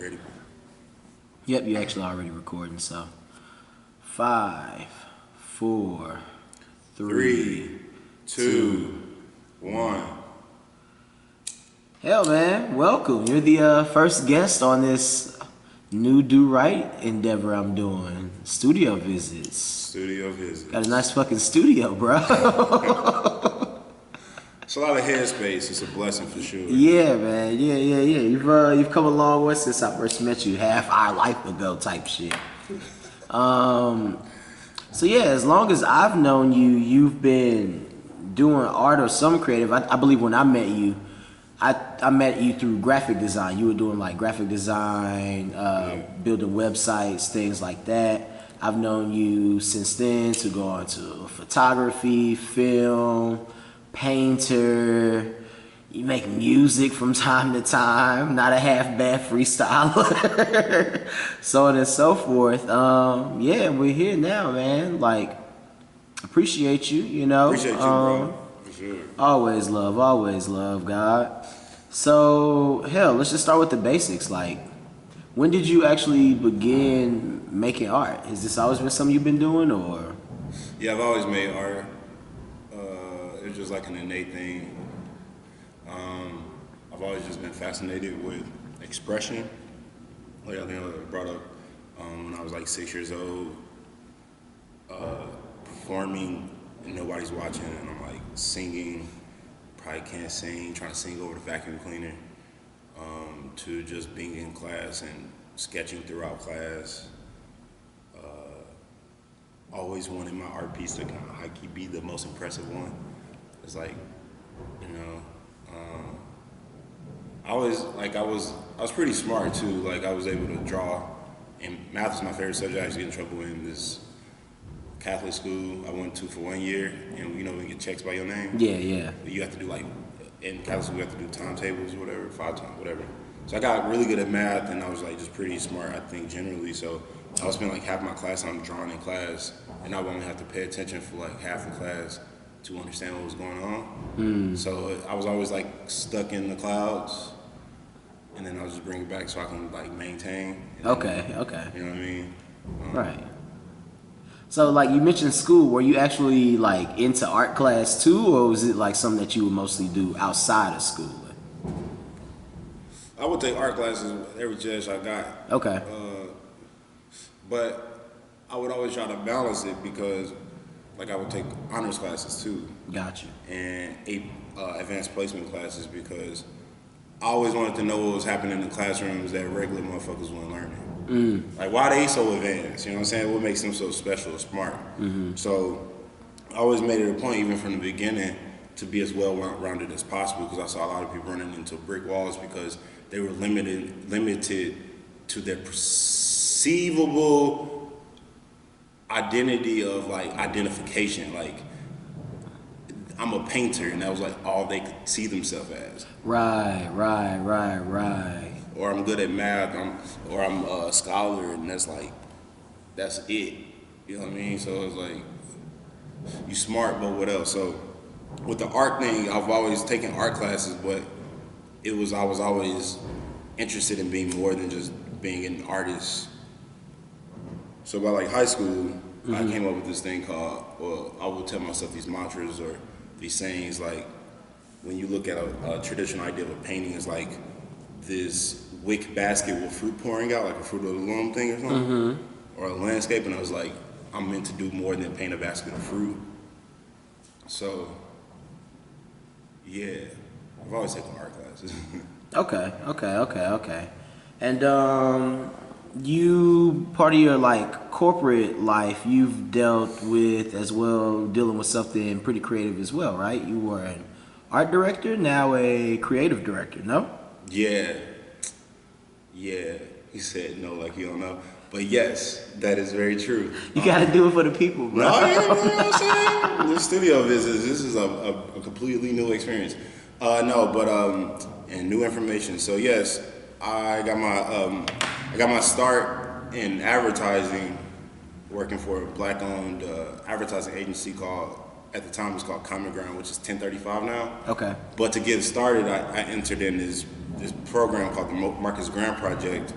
Ready? Yep, you actually already recording, so. 5, 4, 3, 3, 2, 1. Hell, man, welcome. You're the first guest on this new Do Right endeavor I'm doing. Studio visits. Studio visits. Got a nice fucking studio, bro. It's a lot of headspace. It's a blessing for sure. Yeah, man. Yeah. You've come a long way since I first met you half our life ago, type shit. So yeah, as long as I've known you, you've been doing art or some creative. I believe when I met you, I met you through graphic design. You were doing like graphic design, building websites, things like that. I've known you since then to go on to photography, film, painter. You make music from time to time, not a half-bad freestyler, so on and so forth. Yeah, we're here now, man. Like, appreciate you, you know. Appreciate you, bro. For sure. Always love, God. So, hell, let's just start with the basics. Like, when did you actually begin making art? Has this always been something you've been doing, or? Yeah, I've always made art. It's just like an innate thing. I've always just been fascinated with expression. Like I think I brought up when I was like 6 years old, performing and nobody's watching, and I'm like singing, probably can't sing, trying to sing over the vacuum cleaner, to just being in class and sketching throughout class. Always wanted my art piece to kind of high-key be the most impressive one. It's like, you know, I was pretty smart too. Like I was able to draw, and math was my favorite subject. I used to get in trouble in this Catholic school I went to for 1 year, and you know we get checks by your name. Yeah. You have to do like in Catholic school you have to do timetables or whatever, 5 times, whatever. So I got really good at math, and I was like just pretty smart, I think, generally. So I would spend like half my class time drawing in class, and I would only have to pay attention for like half the class to understand what was going on. So I was always like stuck in the clouds, and then I would just bring it back so I can like maintain. Okay. You know what I mean? Right. So, like, you mentioned school. Were you actually, like, into art class, too? Or was it, like, something that you would mostly do outside of school? I would take art classes every chance I got. Okay. But I would always try to balance it because, like, I would take honors classes, too. Got you. And advanced placement classes because I always wanted to know what was happening in the classrooms that regular motherfuckers weren't learning. Like, why are they so advanced? You know what I'm saying? What makes them so special or smart? So I always made it a point, even from the beginning, to be as well-rounded as possible because I saw a lot of people running into brick walls because they were limited to their perceivable identity of, like, identification. Like, I'm a painter, and that was, like, all they could see themselves as. Right. Or I'm good at math, or I'm a scholar, and that's it. You know what I mean? So it's like, you smart, but what else? So with the art thing, I've always taken art classes, but I was always interested in being more than just being an artist. So by like high school, I came up with this thing called, well, I would tell myself these mantras or these sayings, like when you look at a traditional idea of a painting, it's like this wick basket with fruit pouring out, like a Fruit of the Loom thing or something, or a landscape, and I was like, I'm meant to do more than paint a basket of fruit. So, yeah, I've always taken art classes. Okay. And, you, part of your, like, corporate life, you've dealt with as well, dealing with something pretty creative as well, right? You were an art director, now a creative director, no? Yeah. He said no like you don't know. But yes, that is very true. You gotta do it for the people, bro. No, you know what I'm saying? The studio visits, this is a completely new experience. And new information. So yes, I got my start in advertising, working for a black-owned advertising agency at the time it was called Common Ground, which is 1035 now. Okay. But to get started, I entered in this program called the Marcus Grant Project,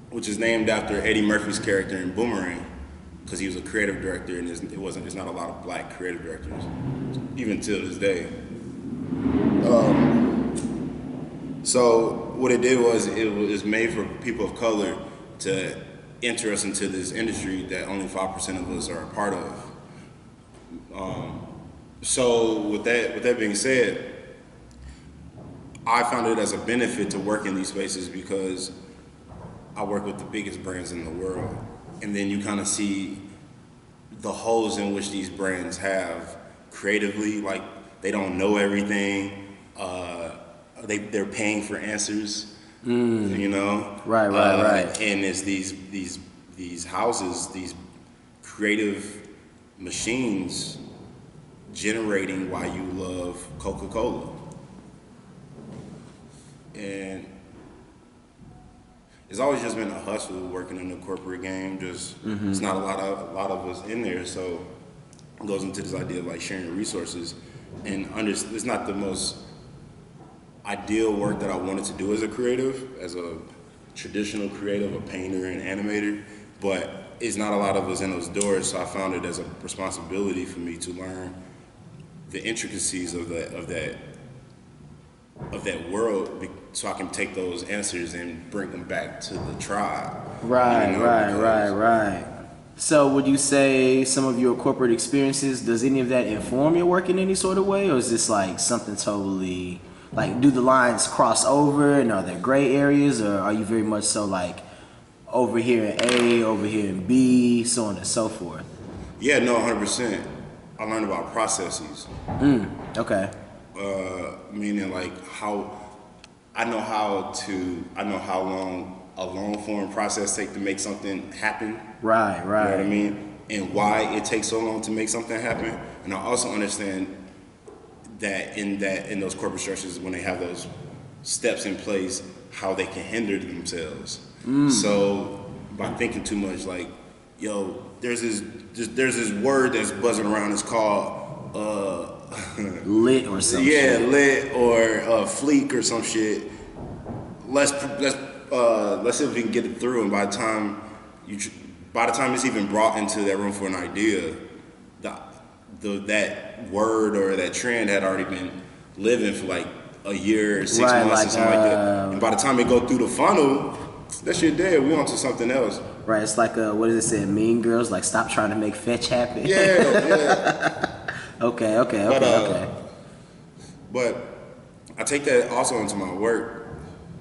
which is named after Eddie Murphy's character in Boomerang, because he was a creative director, and there's not a lot of black creative directors, even till this day. So what it did was it was made for people of color to enter us into this industry that only 5% of us are a part of. So with that being said, I found it as a benefit to work in these spaces because I work with the biggest brands in the world, and then you kind of see the holes in which these brands have creatively. Like, they don't know everything. They're paying for answers. You know. Right. And it's these houses, these creative machines generating why you love Coca-Cola. And it's always just been a hustle working in the corporate game. Just it's not a lot of us in there, so it goes into this idea of like sharing resources. And it's not the most ideal work that I wanted to do as a creative, as a traditional creative, a painter and animator, but it's not a lot of us in those doors, so I found it as a responsibility for me to learn the intricacies of that world, so I can take those answers and bring them back to the tribe. Right. So would you say some of your corporate experiences, does any of that inform your work in any sort of way, or is this like something totally, like, do the lines cross over and are there gray areas, or are you very much so like over here in A, over here in B, so on and so forth? Yeah, no, 100%. I learned about processes. Okay. Meaning like I know how long a long form process takes to make something happen. Right. You know what I mean? And why it takes so long to make something happen. And I also understand that in those corporate structures, when they have those steps in place, how they can hinder themselves. So by thinking too much, like, yo, there's this word that's buzzing around. It's called lit or something. Yeah, lit or fleek or some shit. Let's see if we can get it through. And by the time it's even brought into that room for an idea, that word or that trend had already been living for like a year or 6 months or something like that. And by the time it go through the funnel, that shit dead. We on to something else. Right. It's like what does it say? Mean Girls, like, stop trying to make fetch happen. Yeah. Okay. But I take that also into my work,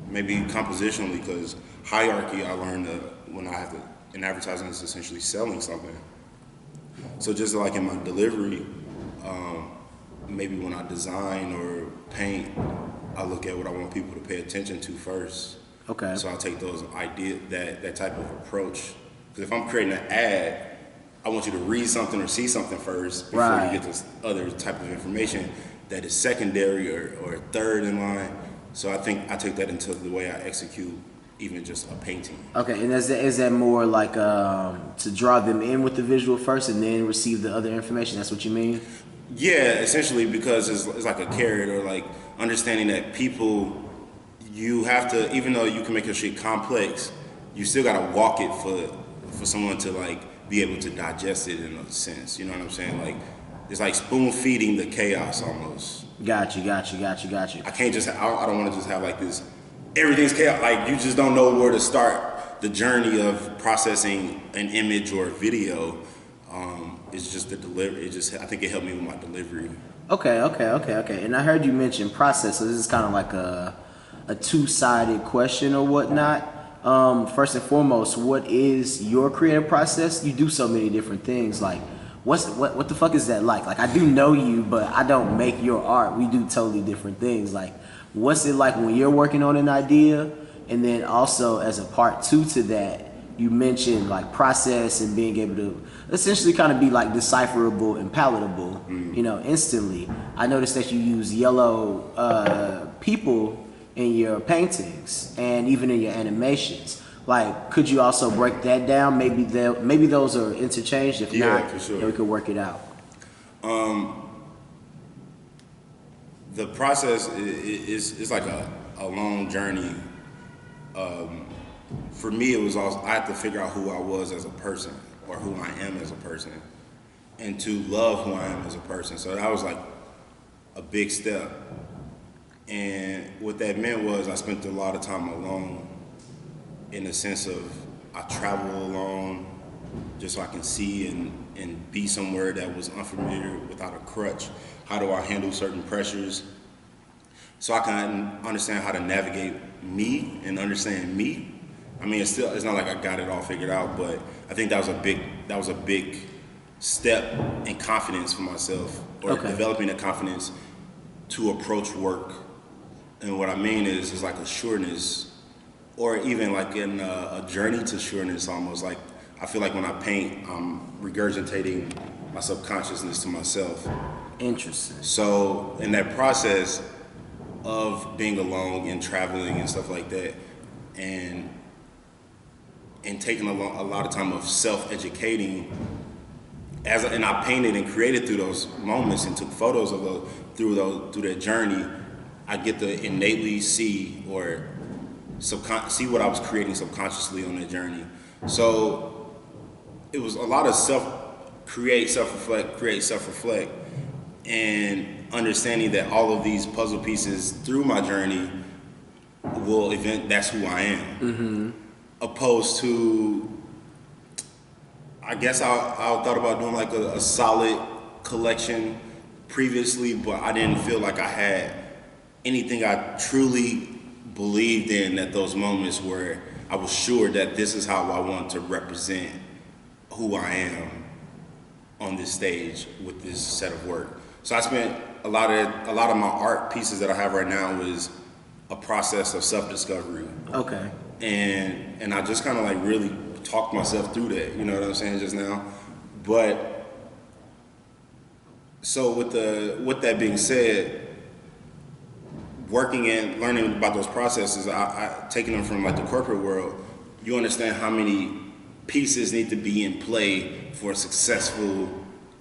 maybe compositionally, because hierarchy I learned when I have to, in advertising, is essentially selling something. So just like in my delivery, maybe when I design or paint, I look at what I want people to pay attention to first. Okay. So I take those ideas, that type of approach. Because if I'm creating an ad, I want you to read something or see something first before you get this other type of information that is secondary or third in line. So I think I take that into the way I execute even just a painting. Okay, and is that more like to draw them in with the visual first and then receive the other information? That's what you mean? Yeah, essentially, because it's like a carrot, or like understanding that people, you have to, even though you can make your shit complex, you still gotta walk it for someone to like be able to digest it in a sense. You know what I'm saying? Like, it's like spoon feeding the chaos almost. Got you. I can't just, I don't want to just have like this, everything's chaos. Like, you just don't know where to start the journey of processing an image or a video. It's just the delivery. I think it helped me with my delivery. Okay. And I heard you mention process, so this is kind of like a two-sided question or whatnot. First and foremost, what is your creative process? You do so many different things. Like, what the fuck is that like? Like, I do know you, but I don't make your art. We do totally different things. Like, what's it like when you're working on an idea? And then also, as a part two to that, you mentioned like process and being able to essentially kind of be like decipherable and palatable, you know, instantly. I noticed that you use yellow people in your paintings and even in your animations. Like, could you also break that down? Maybe those are interchanged. If not, for sure. then we could work it out. The process is like a long journey. for me, it was also I had to figure out who I was as a person, or who I am as a person, and to love who I am as a person. So that was like a big step. And what that meant was I spent a lot of time alone, in the sense of I travel alone just so I can see and be somewhere that was unfamiliar without a crutch. How do I handle certain pressures? So I can understand how to navigate me and understand me. I mean, it's not like I got it all figured out, but I think that was a big step in confidence for myself, or developing a confidence to approach work. And what I mean is like a sureness, or even like in a journey to sureness almost. Like I feel like when I paint, I'm regurgitating my subconsciousness to myself. Interesting. So in that process of being alone and traveling and stuff like that, and taking a lot of time of self-educating, and I painted and created through those moments and took photos of those through that journey, I get to innately see or see what I was creating subconsciously on that journey. So it was a lot of create, self-reflect, and understanding that all of these puzzle pieces through my journey that's who I am. Mm-hmm. Opposed to, I guess I thought about doing like a solid collection previously, but I didn't feel like I had anything I truly believed in at those moments where I was sure that this is how I want to represent who I am on this stage with this set of work. So I spent a lot of my art pieces that I have right now is a process of self-discovery. Okay. And I just kind of like really talked myself through that, you know what I'm saying, just now. But so with that being said, working and learning about those processes, I taking them from like the corporate world, you understand how many pieces need to be in play for a successful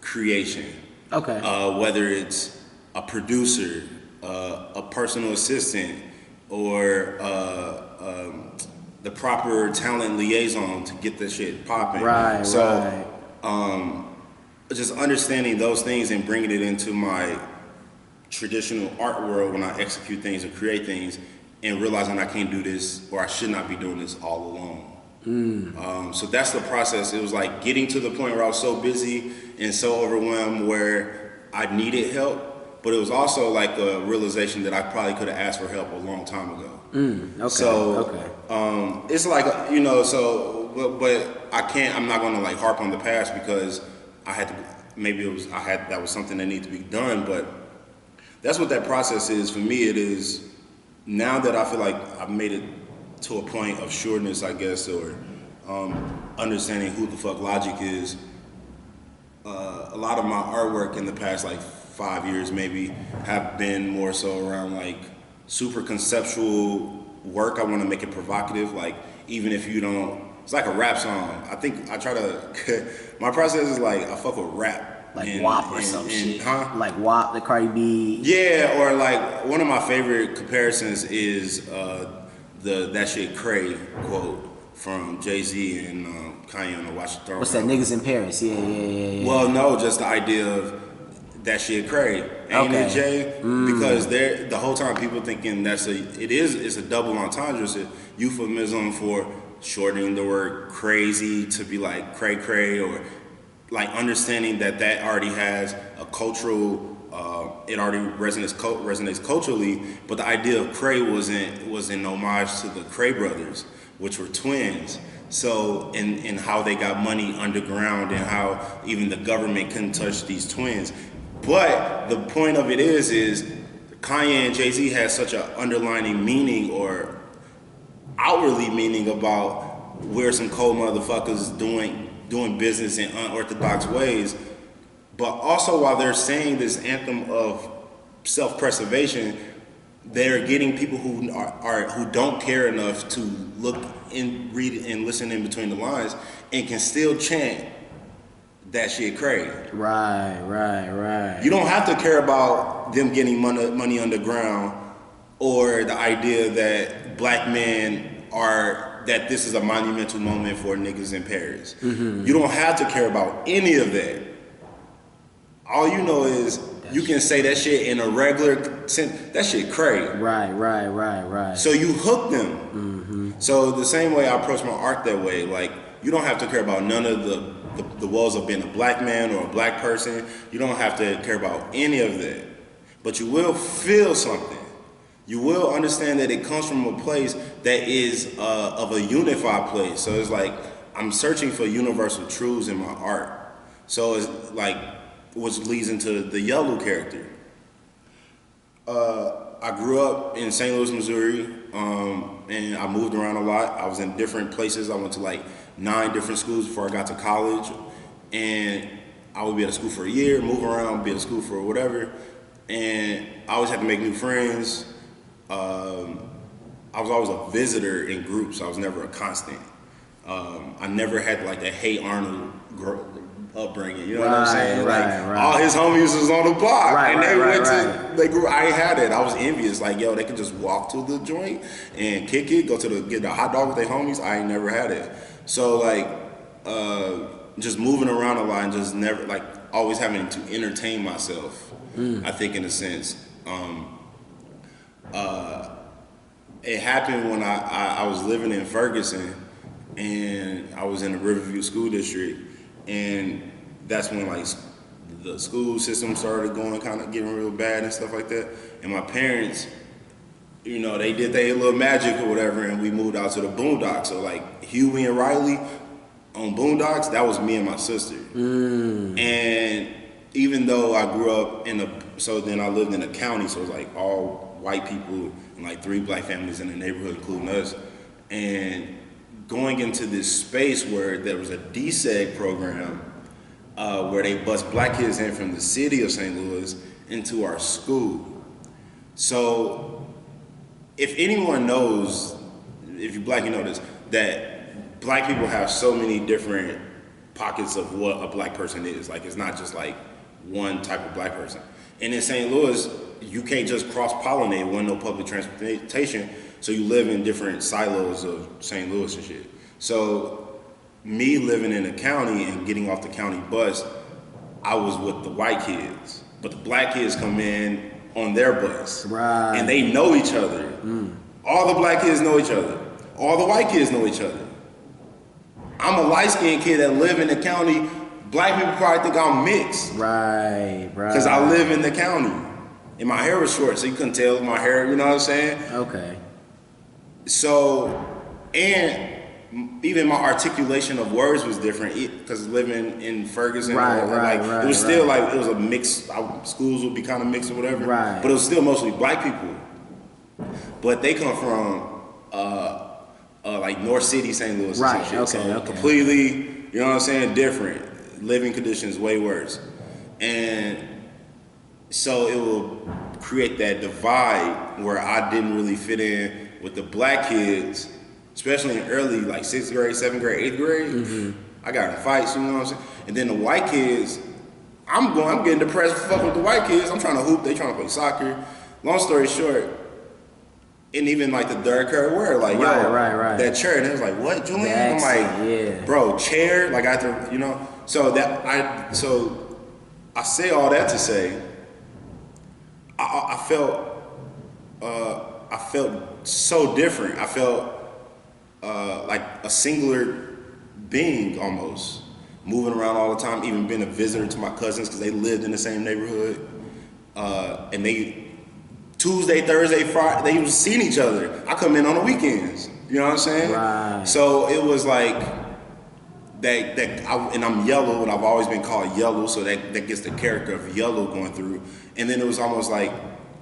creation. Okay. Whether it's a producer, a personal assistant, or the proper talent liaison to get this shit popping. Right. Just understanding those things and bringing it into my traditional art world when I execute things and create things, and realizing I can't do this, or I should not be doing this all alone. So that's the process. It was like getting to the point where I was so busy and so overwhelmed where I needed help, but it was also like a realization that I probably could have asked for help a long time ago. Okay. So it's like, but I'm not gonna like harp on the past, because I had to, that was something that needed to be done, but that's what that process is. For me, it is, now that I feel like I've made it to a point of sureness, I guess, or understanding who the fuck LOGIK is. A lot of my artwork in the past like 5 years maybe have been more so around like super conceptual work. I want to make it provocative, like even if you don't, it's like a rap song. I think I try to, my process is like I fuck with rap. Like WAP or some shit. Huh? Like WAP, the Cardi B. Yeah, or like one of my favorite comparisons is that shit Cray quote from Jay-Z and Kanye on the Watch the Throne. What's that, niggas in Paris? Yeah. Well, no, just the idea of that shit Cray. Ain't it, Jay? Because the whole time people thinking it's a double entendre. It's a euphemism for shortening the word crazy to be like cray, or like understanding that already has a cultural, it already resonates culturally, but the idea of Cray was in homage to the Cray brothers, which were twins. So, and how they got money underground, and how even the government couldn't touch these twins. But the point of it is Kanye and Jay-Z had such an underlining meaning, or outwardly meaning, about where some cold motherfuckers doing business in unorthodox ways. But also, while they're saying this anthem of self-preservation, they're getting people who don't care enough to look and read and listen in between the lines, and can still chant that shit crazy. Right. You don't have to care about them getting money underground, or the idea that black men are that this is a monumental moment for niggas in Paris. You don't have to care about any of that. All you know is you can say that shit in a regular sense. That shit crazy. Right. So you hook them. So the same way I approach my art that way, like you don't have to care about none of the woes of being a black man or a black person. You don't have to care about any of that. But you will feel something. You will understand that it comes from a place that is of a unified place. So it's like I'm searching for universal truths in my art. So it's like, which leads into the yellow character. I grew up in St. Louis, Missouri, and I moved around a lot. I was in different places. I went to like 9 different schools before I got to college. And I would be at a school for a year, move around, be at a school for whatever. And I always had to make new friends. I was always a visitor in groups. I was never a constant. I never had like a Hey Arnold upbringing. You know what I'm saying? Like all his homies was on the block, and they grew. I ain't had that. I was envious. Like yo, they could just walk to the joint and kick it, go to get the hot dog with their homies. I ain't never had it. So like, just moving around a lot and just never like always having to entertain myself. I think in a sense. It happened when I was living in Ferguson, and I was in the Riverview School District, and that's when like the school system started going kind of getting real bad and stuff like that. And my parents, you know, they did their little magic or whatever, and we moved out to the Boondocks. So like Huey and Riley on Boondocks, that was me and my sister. And even though I grew up so then I lived in a county, so it was like all white people and like 3 black families in the neighborhood, including us. And going into this space where there was a DSEG program where they bust black kids in from the city of St. Louis into our school. So if anyone knows, if you're black, you know this, that black people have so many different pockets of what a black person is. Like it's not just like one type of black person. And in St. Louis, you can't just cross-pollinate when no public transportation, so you live in different silos of St. Louis and shit. So me living in a county and getting off the county bus, I was with the white kids, but the black kids come in on their bus. And they know each other. All the black kids know each other. All the white kids know each other. I'm a light-skinned kid that live in the county. Black people probably think I'm mixed. Because I live in the county. And my hair was short, so you couldn't tell my hair, you know what I'm saying? Okay. So, and even my articulation of words was different because living in Ferguson, it was still like, it was a mix. Schools would be kind of mixed or whatever. But it was still mostly black people. But they come from like North City, St. Louis. So completely, you know what I'm saying, different. Living conditions way worse. And so it will create that divide where I didn't really fit in with the black kids, especially in early, like 6th grade, 7th grade, 8th grade. I got in fights, you know what I'm saying? And then the white kids, I'm getting depressed fucking with the white kids. I'm trying to hoop, they trying to play soccer. Long story short, and even like the third grade word, like, that chair. And it was like, what, Julian? I'm like, bro, chair? Like, I have to, you know? So I say all that to say, I felt so different. I felt like a singular being almost, moving around all the time, even being a visitor to my cousins because they lived in the same neighborhood. And they, Tuesday, Thursday, Friday, they was seeing each other. I come in on the weekends, you know what I'm saying? So it was like, and I'm yellow, and I've always been called yellow, so that gets the character of yellow going through. And then it was almost like,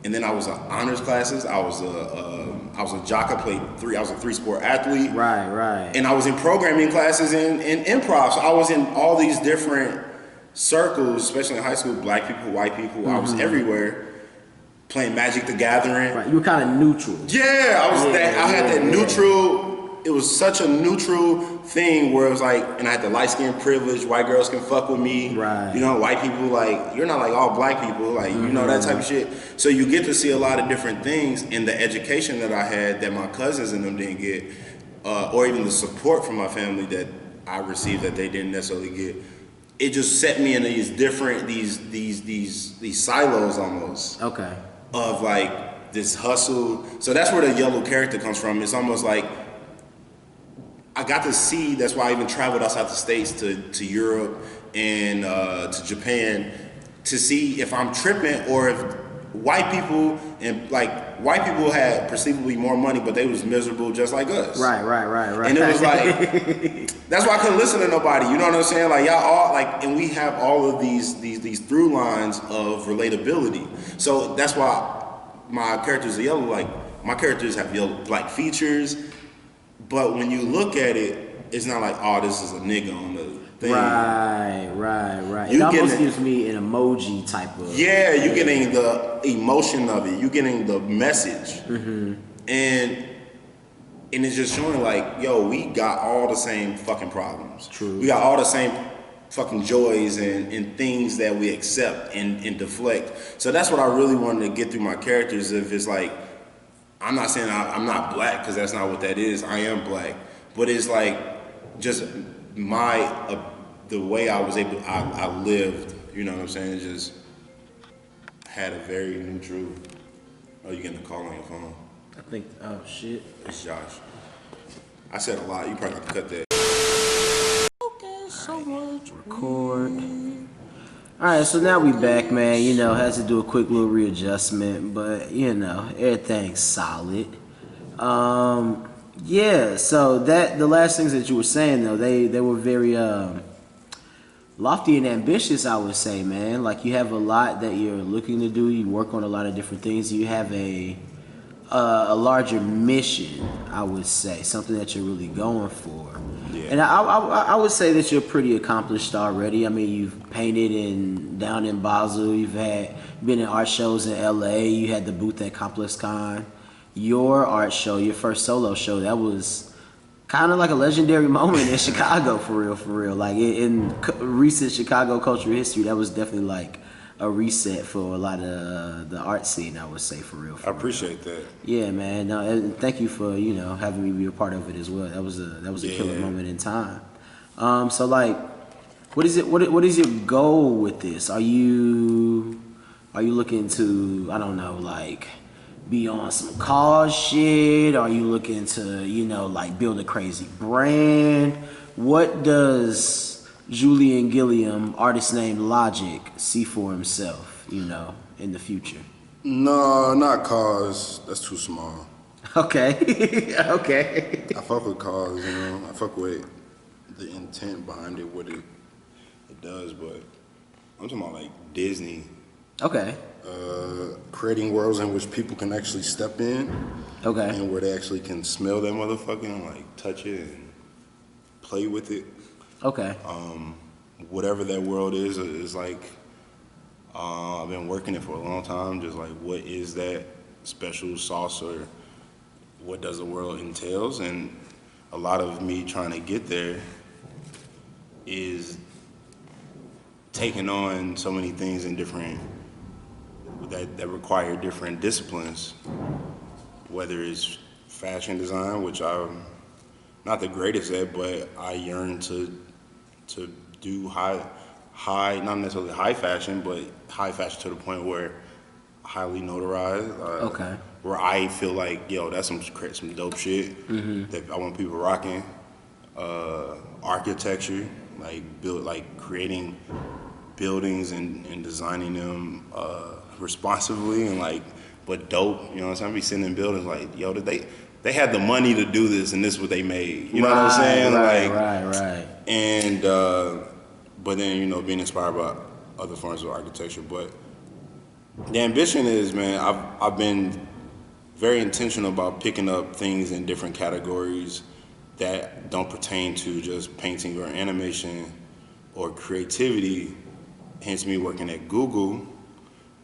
and then I was in honors classes. I was a jock. I was a 3-sport athlete. And I was in programming classes in improv. So I was in all these different circles, especially in high school. Black people, white people. I was everywhere. Playing Magic the Gathering. You were kind of neutral. Yeah, I was I had that neutral. It was such a neutral thing where it was like, and I had the light skin privilege, white girls can fuck with me. You know, white people, like, you're not like all black people, like, you know, that type of shit. So you get to see a lot of different things, and the education that I had that my cousins and them didn't get or even the support from my family that I received that they didn't necessarily get. It just set me in these different these silos almost. Okay. Of like this hustle. So that's where the yellow character comes from. It's almost like I got to see. That's why I even traveled outside the states to Europe and to Japan to see if I'm tripping or if white people had perceivably more money, but they was miserable just like us. Right. And it was like that's why I couldn't listen to nobody. You know what I'm saying? Like y'all all like, and we have all of these through lines of relatability. So that's why my characters are yellow. Like my characters have yellow black features, but when you look at it, it's not like, oh, this is a nigga on the thing. Right. It almost gives me an emoji type of. Yeah, you're getting the emotion of it. You're getting the message. Mm-hmm. And it's just showing like, yo, we got all the same fucking problems. True. We got all the same fucking joys and things that we accept and deflect. So that's what I really wanted to get through my characters. If it's like, I'm not saying I'm not black, because that's not what that is. I am black. But it's like just the way I lived, you know what I'm saying? It just had a very neutral. Oh, you getting a call on your phone? I think, oh shit. It's Josh. I said a lot. You probably have to cut that. Okay, so much. Record. Alright, so now we back, man. You know, has to do a quick little readjustment, but you know, everything's solid. Yeah, so the last things that you were saying though, they were very lofty and ambitious, I would say, man. Like you have a lot that you're looking to do. You work on a lot of different things. You have a larger mission, I would say, something that you're really going for. Yeah. And I would say that you're pretty accomplished already. I mean, you've painted down in Basel. You've been in art shows in LA. You had the booth at Complex Con. Your art show, your first solo show, that was kind of like a legendary moment in Chicago, for real. Like in recent Chicago cultural history, that was definitely like a reset for a lot of the art scene, I would say, for real. I appreciate that. Yeah, man. No, and thank you for having me be a part of it as well. That was a killer moment in time. So like, what is it? What is your goal with this? Are you looking to, I don't know, like be on some cause shit? Are you looking to like build a crazy brand? What does Julian Gilliam, artist named LOGIK, see for himself, in the future? No, not cause. That's too small. Okay. Okay. I fuck with cause, I fuck with the intent behind it, what it does, but I'm talking about like Disney. Okay. Creating worlds in which people can actually step in. Okay. And where they actually can smell that motherfucker and like touch it and play with it. Okay. Whatever that world is like, I've been working it for a long time, just like what is that special sauce or what does the world entails, and a lot of me trying to get there is taking on so many things in different that require different disciplines, whether it's fashion design, which I'm not the greatest at, but I yearn to do high, not necessarily high fashion, but high fashion to the point where highly notarized. Okay. Where I feel like, yo, that's some dope shit that I want people rocking. Architecture, like creating buildings and designing them responsibly and but dope. You know what I'm saying? I be sitting in buildings like, yo, they had the money to do this and this is what they made. You know what I'm saying? Right. And but then being inspired by other forms of architecture. But the ambition is, man, I've been very intentional about picking up things in different categories that don't pertain to just painting or animation or creativity. Hence me working at Google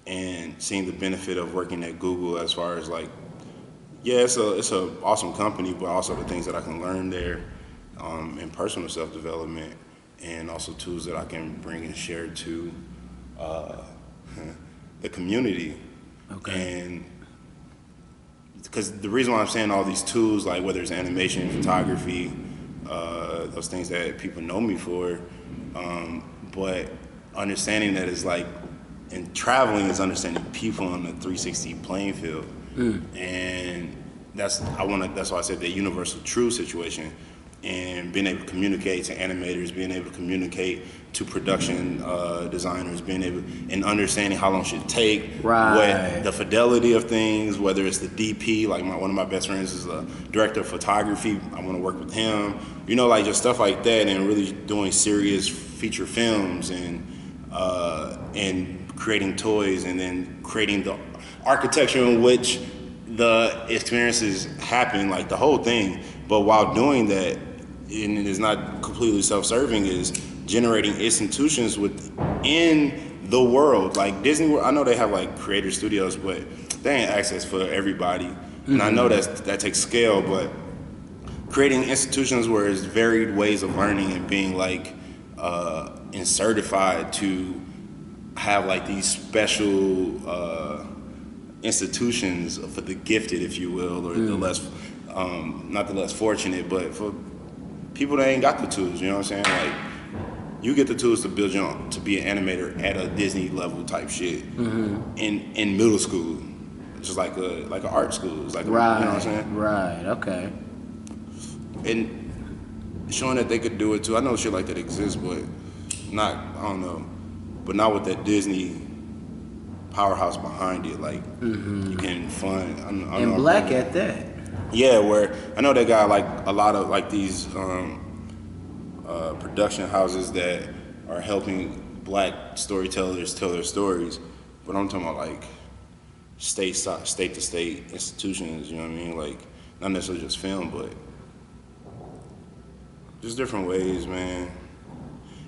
and seeing the benefit of working at Google as far as it's a awesome company, but also the things that I can learn there in personal self-development, and also tools that I can bring and share to the community. Okay. And because the reason why I'm saying all these tools, like whether it's animation, photography, those things that people know me for, but understanding that it's like, and traveling is understanding people on the 360 playing field, and that's why I said the universal truth situation, and being able to communicate to animators, being able to communicate to production designers, being able and understanding how long it should take, what the fidelity of things, whether it's the DP, like one of my best friends is a director of photography, I want to work with him, you know, like just stuff like that, and really doing serious feature films and creating toys, and then creating the architecture in which the experiences happen, like the whole thing. But while doing that, and it is not completely self-serving, is generating institutions within the world. Like Disney World, I know they have like creator studios, but they ain't access for everybody. And I know that takes scale, but creating institutions where it's varied ways of learning and being like and certified to have like these special institutions for the gifted, if you will, or the less, not the less fortunate, but for people that ain't got the tools, you know what I'm saying? Like, you get the tools to build to be an animator at a Disney level type shit in middle school, just like an art school. It's like you know what I'm saying? Right. Okay. And showing that they could do it too. I know shit like that exists, but not not with that Disney powerhouse behind it. Like you can fund. And Blackkk at that. Yeah, where I know they got like a lot of like these production houses that are helping Black storytellers tell their stories, but I'm talking about like state to state institutions. You know what I mean? Like not necessarily just film, but just different ways, man.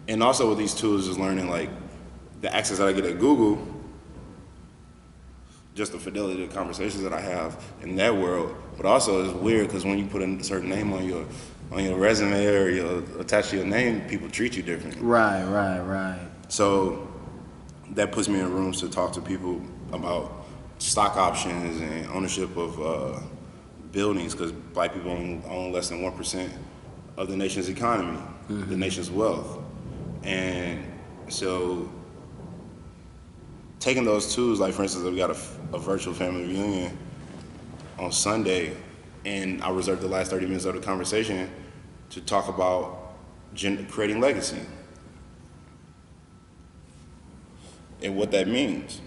And also with these tools, is learning like the access that I get at Google. Just the fidelity of the conversations that I have in that world, but also it's weird because when you put a certain name on your resume or you're attached to your name, people treat you different. Right. So that puts me in rooms to talk to people about stock options and ownership of buildings, because Black people own less than 1% of the nation's economy, the nation's wealth, and so. Taking those tools, like for instance, we got a virtual family reunion on Sunday, and I reserved the last 30 minutes of the conversation to talk about creating legacy and what that means.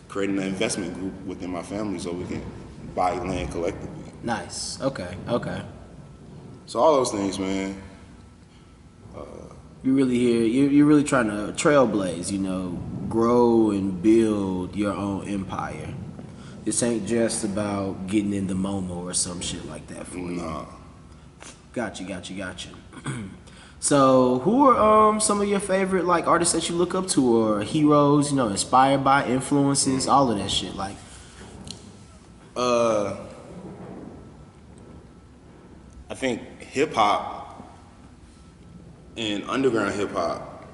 Creating an investment group within my family so we can buy land collectively. Nice. Okay. So all those things, man. You really you're really trying to trailblaze, you know, grow and build your own empire. This ain't just about getting in the MoMA or some shit like that for you. Nah. Got you. So who are some of your favorite like artists that you look up to, or heroes, you know, inspired by, influences, all of that shit? Like I think hip hop and underground hip hop,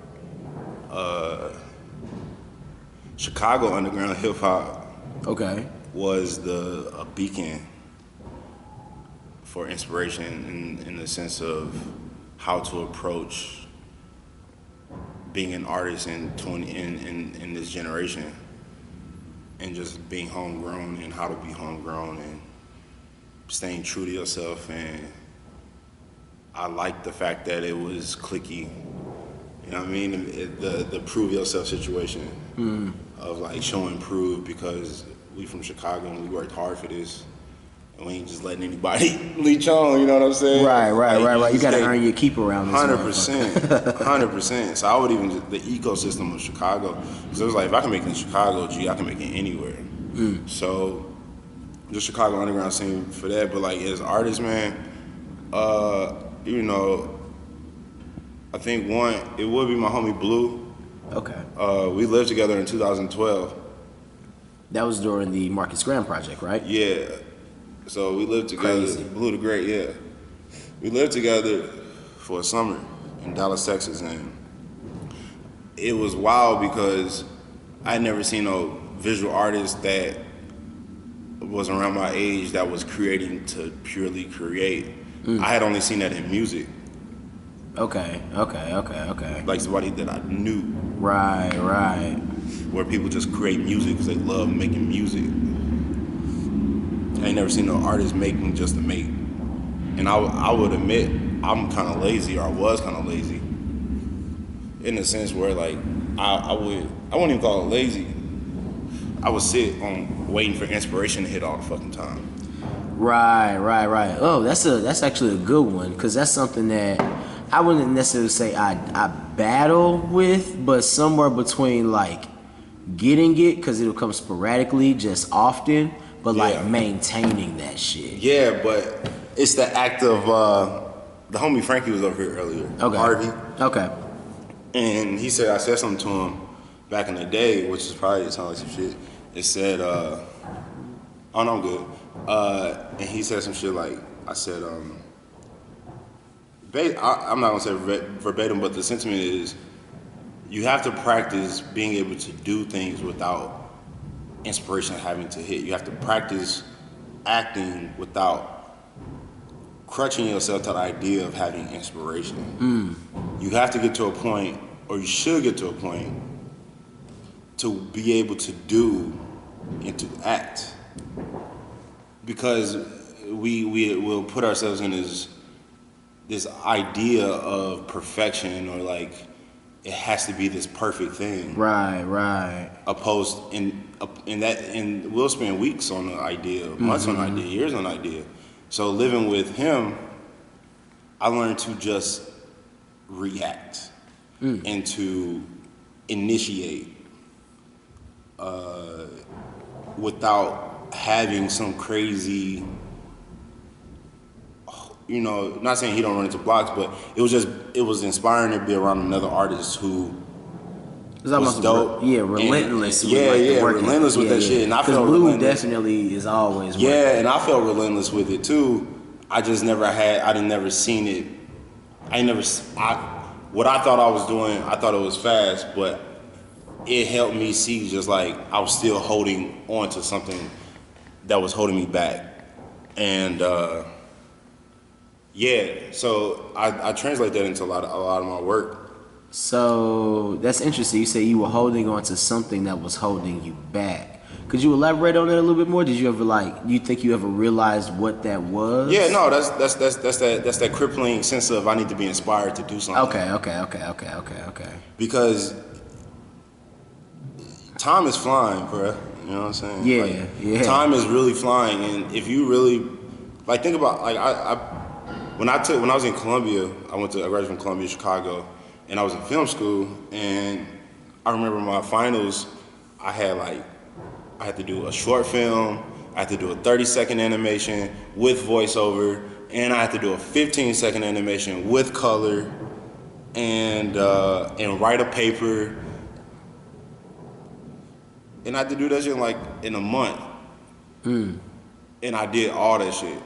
Chicago underground hip hop, was a beacon for inspiration in the sense of how to approach being an artist in this generation, and just being homegrown and how to be homegrown and staying true to yourself. And I like the fact that it was cliquey, you know what I mean? The prove yourself situation of like show and prove, because we from Chicago and we worked hard for this, and we ain't just letting anybody leech on, you know what I'm saying? Right. You gotta earn your keep around this 100%. So I would even, the ecosystem of Chicago, because it was like, if I can make it in Chicago, I can make it anywhere. So the Chicago underground scene for that, but like as artists, man, you know, I think one, it would be my homie Blue. Okay. We lived together in 2012. That was during the Marcus Graham project, right? Yeah. So we lived together. Crazy. Blue the Great, yeah. We lived together for a summer in Dallas, Texas, and it was wild because I'd never seen no visual artist that was around my age that was creating to purely create. I had only seen that in music. Okay. Like somebody that I knew. Right. Where people just create music because they love making music. I ain't never seen no artist making just to make. And I would admit I'm kind of lazy, or I was kind of lazy, in the sense where like I wouldn't even call it lazy. I would sit on waiting for inspiration to hit all the fucking time. Right. Oh, that's actually a good one, because that's something that I wouldn't necessarily say I battle with, but somewhere between like getting it, because it'll come sporadically, just often, but like maintaining that shit. Yeah, but it's the act of the homie Frankie was over here earlier. Okay. Harvey. Okay. And he said I said something to him back in the day, which is probably sound like some shit. It said, oh no, I'm good. And he said some shit like, I said, I'm not gonna say verbatim, but the sentiment is, you have to practice being able to do things without inspiration having to hit. You have to practice acting without crutching yourself to the idea of having inspiration. You have to get to a point, or you should get to a point, to be able to do and to act. Because we will put ourselves in this idea of perfection, or like it has to be this perfect thing. Right. Opposed and we'll spend weeks on the idea, months on the idea, years on the idea. So living with him, I learned to just react and to initiate without having some crazy, not saying he don't run into blocks, but it was inspiring to be around another artist who was dope. Relentless. Relentless with that shit. And I felt Blue relentless. definitely is always working. Yeah, and I felt relentless with it too. I just never seen it. What I thought I was doing, I thought it was fast, but it helped me see just like I was still holding on to something that was holding me back. And so I translate that into a lot of my work. So that's interesting. You say you were holding on to something that was holding you back. Could you elaborate on that a little bit more? Did you ever you think you ever realized what that was? Yeah, no, that's that crippling sense of I need to be inspired to do something. Okay. Because time is flying, bro. You know what I'm saying? Yeah. Time is really flying, and if you really think about when I was in Columbia, I graduated from Columbia, Chicago, and I was in film school, and I remember my finals, I had to do a short film, I had to do a 30-second animation with voiceover, and I had to do a 15-second animation with color, and write a paper. And I had to do that shit in a month. And I did all that shit.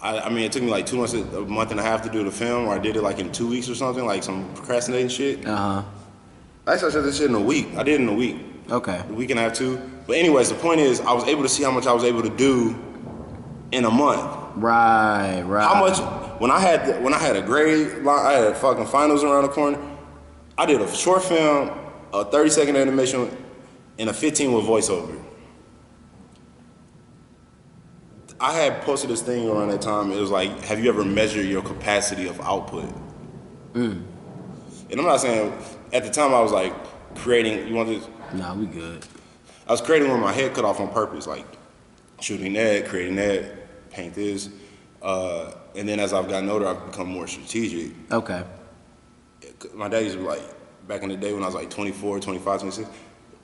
I mean, it took me 2 months, a month and a half to do the film, or I did it in 2 weeks or something, some procrastinating shit. Uh-huh. Actually, I said this shit in a week. I did it in a week. Okay. A week and a half, too. But anyways, the point is, I was able to see how much I was able to do in a month. Right. How much, when I had a grade, I had fucking finals around the corner, I did a short film, a 30-second animation, and a 15 with voiceover. I had posted this thing around that time. It was have you ever measured your capacity of output? And I'm not saying, at the time I was creating, you want this? Nah, we good. I was creating with my head cut off on purpose, shooting that, creating that, paint this. And then as I've gotten older, I've become more strategic. Okay. My dad used to be back in the day when I was 24, 25, 26,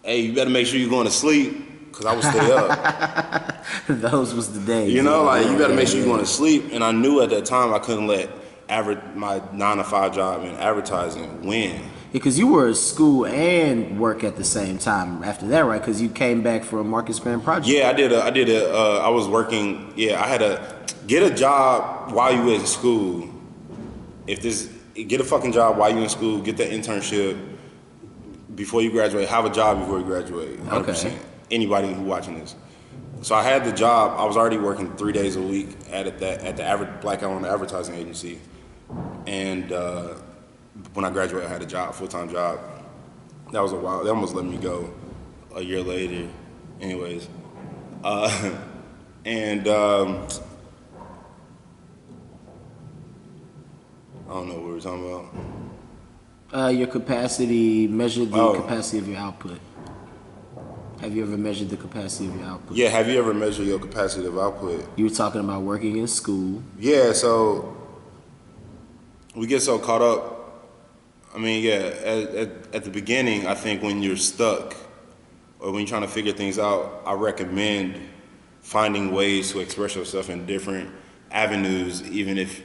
hey, you better make sure you're going to sleep. Because I would stay up. Those was the days. You better make sure you're going to sleep. And I knew at that time I couldn't let my 9-to-5 job in advertising win. Yeah, because you were at school and work at the same time after that, right? Because you came back from Marcus Grant Project. Yeah, I was working. Yeah, I had to get a job while you in school. Get a fucking job while you in school. Get that internship before you graduate. Have a job before you graduate. 100%. Okay. Anybody who watching this. So I had the job. I was already working 3 days a week at the Blackkk advertising agency, and when I graduated, I had a job, full-time job. That was a while. They almost let me go a year later. Anyways, and I don't know what we were talking about. Your capacity, measure the capacity of your output. Have you ever measured the capacity of your output? Yeah, have you ever measured your capacity of output? You were talking about working in school. Yeah, so we get so caught up. I mean, yeah, at the beginning, I think when you're stuck or when you're trying to figure things out, I recommend finding ways to express yourself in different avenues, even if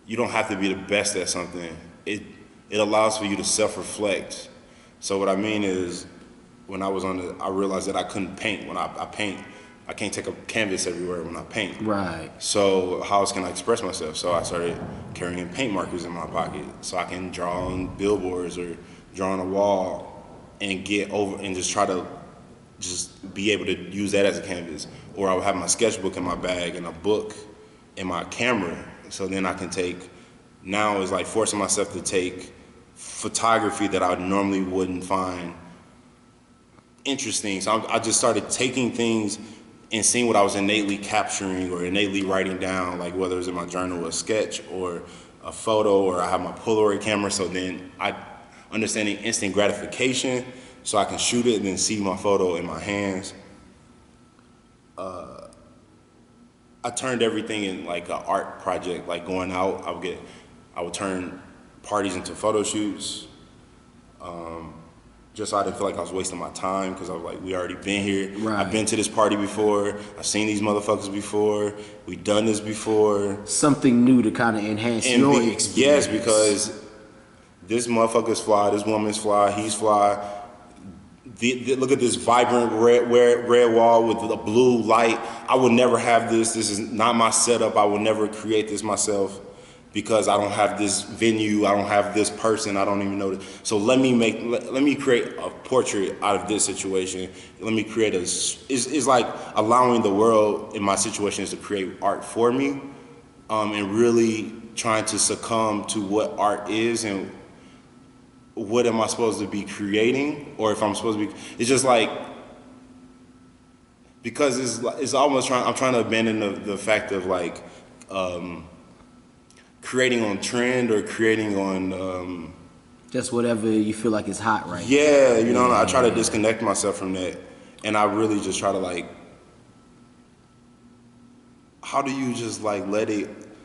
you don't have to be the best at something. It allows for you to self-reflect. So what I mean is, when I was I realized that I couldn't paint. When I paint, I can't take a canvas everywhere when I paint. Right. So how else can I express myself? So I started carrying paint markers in my pocket so I can draw on billboards or draw on a wall and get over and just try to just be able to use that as a canvas. Or I would have my sketchbook in my bag and a book and my camera. So then I can now it's like forcing myself to take photography that I normally wouldn't find interesting. So I just started taking things and seeing what I was innately capturing or innately writing down, like whether it was in my journal, a sketch or a photo, or I have my Polaroid camera. So then understanding instant gratification, so I can shoot it and then see my photo in my hands. I turned everything in like an art project, like going out, I would turn parties into photo shoots. Just so I didn't feel like I was wasting my time, because I was like, we already been here. Right. I've been to this party before. I've seen these motherfuckers before. We've done this before. Something new to kind of enhance your experience. Yes, because this motherfucker's fly, this woman's fly, he's fly. Look at this vibrant red wall with a blue light. I would never have this. This is not my setup. I would never create this myself, because I don't have this venue, I don't have this person, I don't even know this. So let me create a portrait out of this situation. Let me create it's like allowing the world in my situation is to create art for me, and really trying to succumb to what art is and what am I supposed to be creating, or if I'm supposed to be, it's just like, because it's almost I'm trying to abandon the fact of like, creating on trend or creating on just whatever you feel like is hot right now. Yeah, you know, I try to disconnect myself from that, and I really just try to like, how do you just like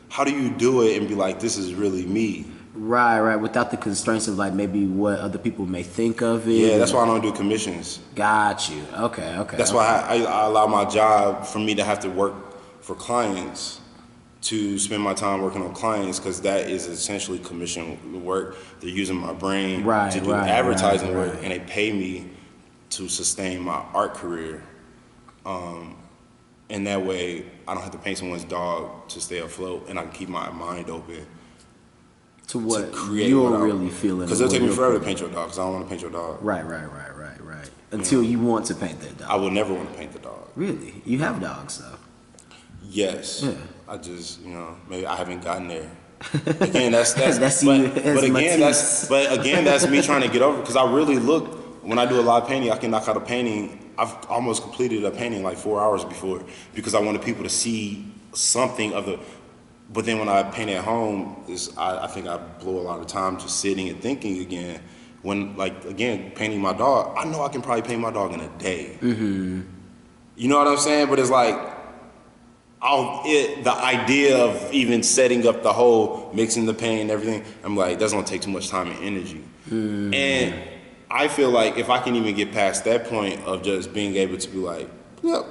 how do you do it and be like, this is really me? Right, without the constraints of like maybe what other people may think of it. Yeah, that's why I don't do commissions. Got you. Okay. That's why I allow my job for me to have to work for clients, to spend my time working on clients, because that is essentially commission work. They're using my brain to do advertising work, and they pay me to sustain my art career. And that way, I don't have to paint someone's dog to stay afloat, and I can keep my mind open to what you're really feeling. Because it'll take me forever to paint your dog, because I don't want to paint your dog. Right. Until you want to paint that dog. I will never want to paint the dog. Really? You have dogs, though. Yes. Yeah. I just, maybe I haven't gotten there. Again, that's that's but again, that's me trying to get over, because I really look, when I do a live painting, I can knock out a painting. I've almost completed a painting like 4 hours before, because I wanted people to see something of the. But then when I paint at home, I think I blow a lot of time just sitting and thinking again. When, like, again, painting my dog, I know I can probably paint my dog in a day. Mm-hmm. You know what I'm saying? But it's like, the idea of even setting up the whole mixing the paint and everything, I'm like, that's gonna take too much time and energy. Mm-hmm. And I feel like if I can even get past that point of just being able to be like, yep,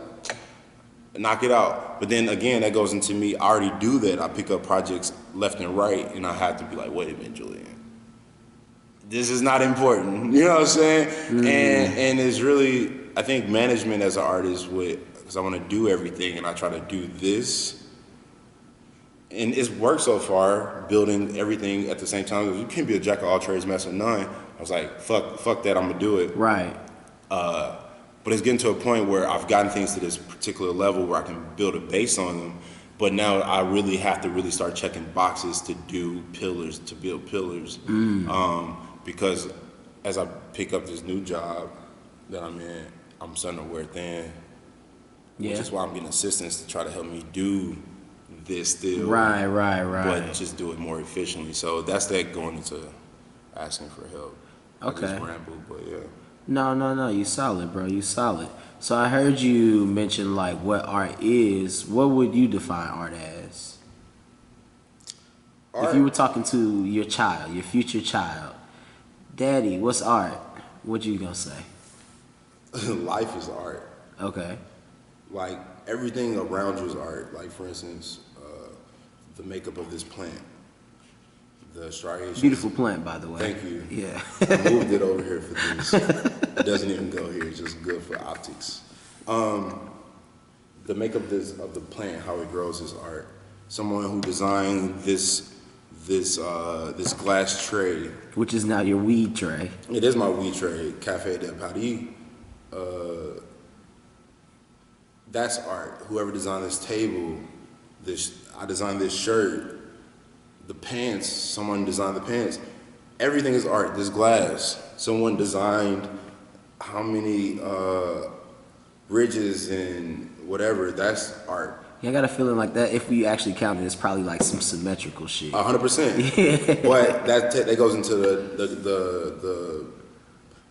knock it out. But then again, that goes into me, I already do that. I pick up projects left and right, and I have to be like, wait a minute, Julian, this is not important. You know what I'm saying? Mm. And it's really, I think management as an artist because I want to do everything, and I try to do this. And it's worked so far, building everything at the same time. You can't be a jack of all trades, master of none. I was like, fuck that, I'm gonna do it. Right. But it's getting to a point where I've gotten things to this particular level where I can build a base on them. But now I really have to really start checking boxes to do pillars, to build pillars. Because as I pick up this new job that I'm in, I'm starting to wear thin. Which is why I'm getting assistants to try to help me do this still. Right. But just do it more efficiently. So that's that going into asking for help. Okay. I just ramble, but yeah. No. You solid, bro. You solid. So I heard you mention like what art is. What would you define art as? Art, if you were talking to your child, your future child, Daddy, what's art? What you gonna say? life is art. Okay. Like everything around you is art. Like for instance, the makeup of this plant, the striations. Beautiful plant, by the way. Thank you. Yeah. I moved it over here for this. It doesn't even go here. It's just good for optics. The makeup of the plant, how it grows, is art. Someone who designed this glass tray. Which is now your weed tray. It is my weed tray, Café de Paris. That's art. Whoever designed this table, I designed this shirt, the pants, someone designed the pants. Everything is art. This glass, someone designed how many ridges and whatever. That's art. Yeah, I got a feeling like that. If we actually count it, it's probably like some symmetrical shit. 100%. Yeah. But that goes into the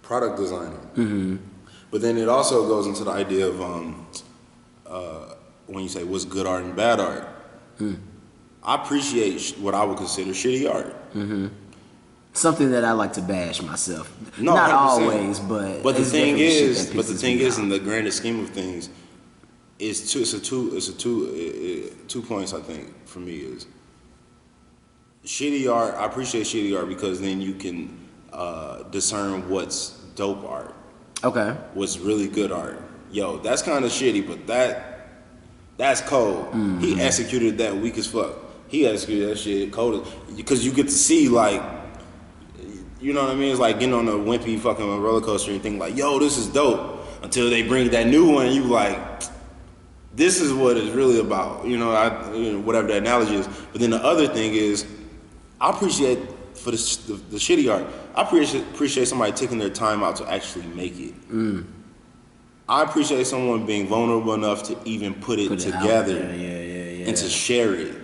product designer. Mm-hmm. But then it also goes into the idea of when you say what's good art and bad art. I appreciate what I would consider shitty art. Mm-hmm. Something that I like to bash myself. No, not 100%. always, but the thing is, in the grandest scheme of things, it's two points. I think for me is shitty art. I appreciate shitty art because then you can discern what's dope art. Okay. What's really good art. Yo, that's kind of shitty, but that's cold. Mm-hmm. He executed that weak as fuck. He executed that shit cold because you get to see like. You know what I mean? It's like getting on a wimpy fucking roller coaster and think like, yo, this is dope. Until they bring that new one and you like, this is what it's really about. You know, whatever the analogy is. But then the other thing is, I appreciate for the shitty art, I appreciate somebody taking their time out to actually make it. I appreciate someone being vulnerable enough to even put it together and to share it.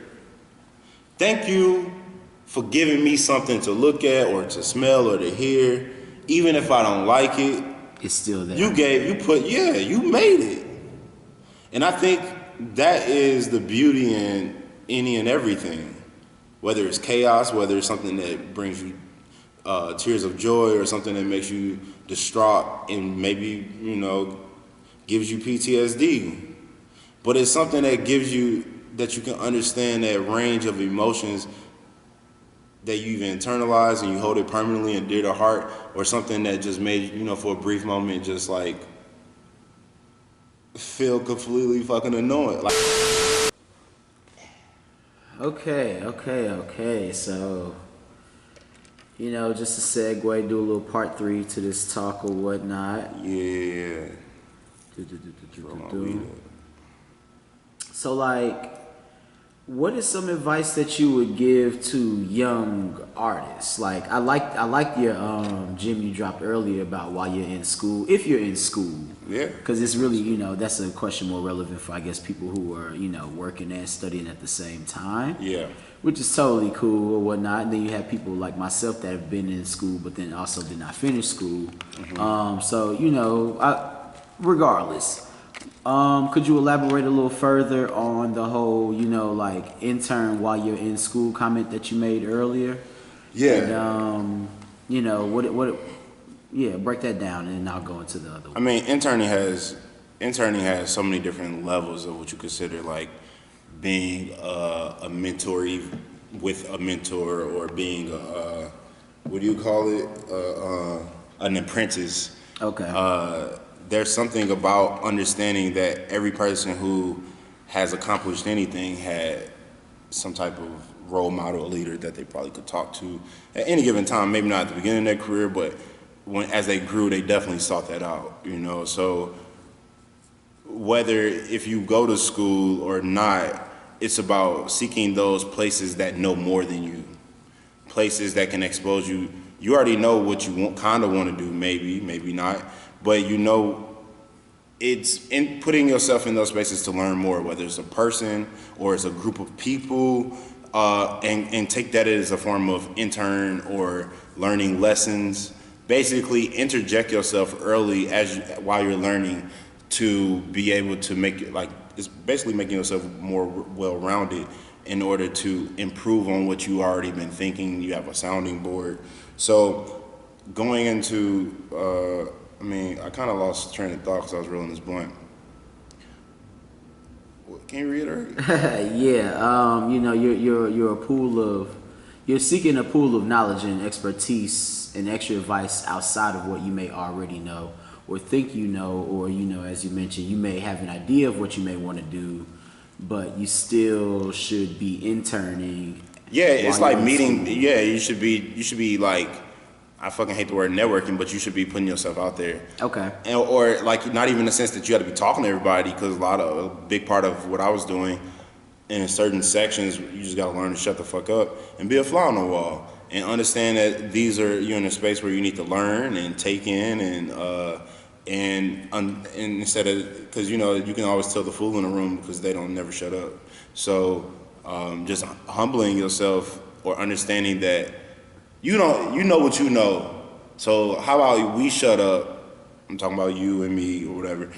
Thank you for giving me something to look at or to smell or to hear. Even if I don't like it, it's still there. You made it. And I think that is the beauty in any and everything. Whether it's chaos, whether it's something that brings you tears of joy or something that makes you distraught and maybe, gives you PTSD. But it's something that that you can understand that range of emotions that you've internalized and you hold it permanently and dear to heart, or something that just made for a brief moment just like feel completely fucking annoying. Like, Okay. So, just a segue, do a little part 3 to this talk or whatnot. Yeah. So, like, what is some advice that you would give to young artists? Like, I like your gem you dropped earlier about while you're in school, if you're in school. Yeah. Because it's really, that's a question more relevant for, I guess, people who are, working and studying at the same time. Yeah. Which is totally cool or whatnot. And then you have people like myself that have been in school, but then also did not finish school. Mm-hmm. So, regardless. Could you elaborate a little further on the whole, like intern while you're in school comment that you made earlier? Yeah. And, break that down and then I'll go into the other one. I mean, interning has so many different levels of what you consider like being a mentoree with a mentor, or being what do you call it? An apprentice. Okay. There's something about understanding that every person who has accomplished anything had some type of role model, leader that they probably could talk to at any given time. Maybe not at the beginning of their career, but as they grew, they definitely sought that out, you know. So whether if you go to school or not, it's about seeking those places that know more than you, places that can expose you. You already know what you kind of want to do, maybe not, but you know it's in putting yourself in those spaces to learn more, whether it's a person or it's a group of people, and take that as a form of intern or learning lessons. Basically, interject yourself early while you're learning to be able to make it, like, it's basically making yourself more well-rounded in order to improve on what you already been thinking. You have a sounding board. So going into, I kind of lost train of thought because I was rolling this blunt. Can you reiterate? Yeah, you're seeking a pool of knowledge and expertise and extra advice outside of what you may already know or think you know, or, as you mentioned, you may have an idea of what you may want to do, but you still should be interning. Yeah, it's like meeting. Yeah, you should be like, I fucking hate the word networking, but you should be putting yourself out there. Okay. Or like, not even in the sense that you got to be talking to everybody, because a big part of what I was doing in certain sections, you just got to learn to shut the fuck up and be a fly on the wall and understand that you're in a space where you need to learn and take in and instead of, because you can always tell the fool in the room because they don't never shut up. So just humbling yourself or understanding that you know what you know. So how about we shut up? I'm talking about you and me or whatever,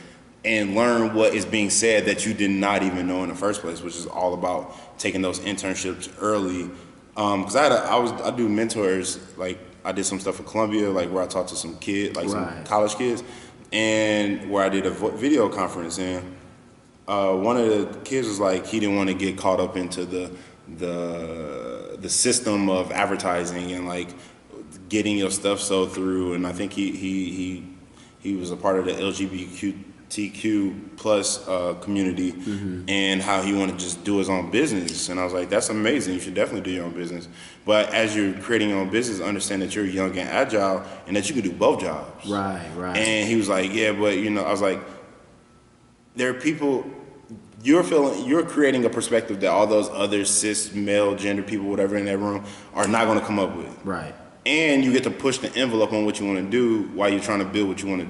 and learn what is being said that you did not even know in the first place, which is all about taking those internships early. Because I do mentors, like I did some stuff at Columbia, like where I talked to some kids, like some college kids, and where I did a video conference. And one of the kids was like, he didn't want to get caught up into the system of advertising and like getting your stuff sold through. And I think he was a part of the LGBTQ plus community, and how he wanted to just do his own business. And I was like, that's amazing. You should definitely do your own business. But as you're creating your own business, understand that you're young and agile and that you can do both jobs. Right. And he was like, yeah, but I was like, there are people, you're creating a perspective that all those other cis male gender people, whatever, in that room are not going to come up with. Right. And you get to push the envelope on what you want to do while you're trying to build what you want to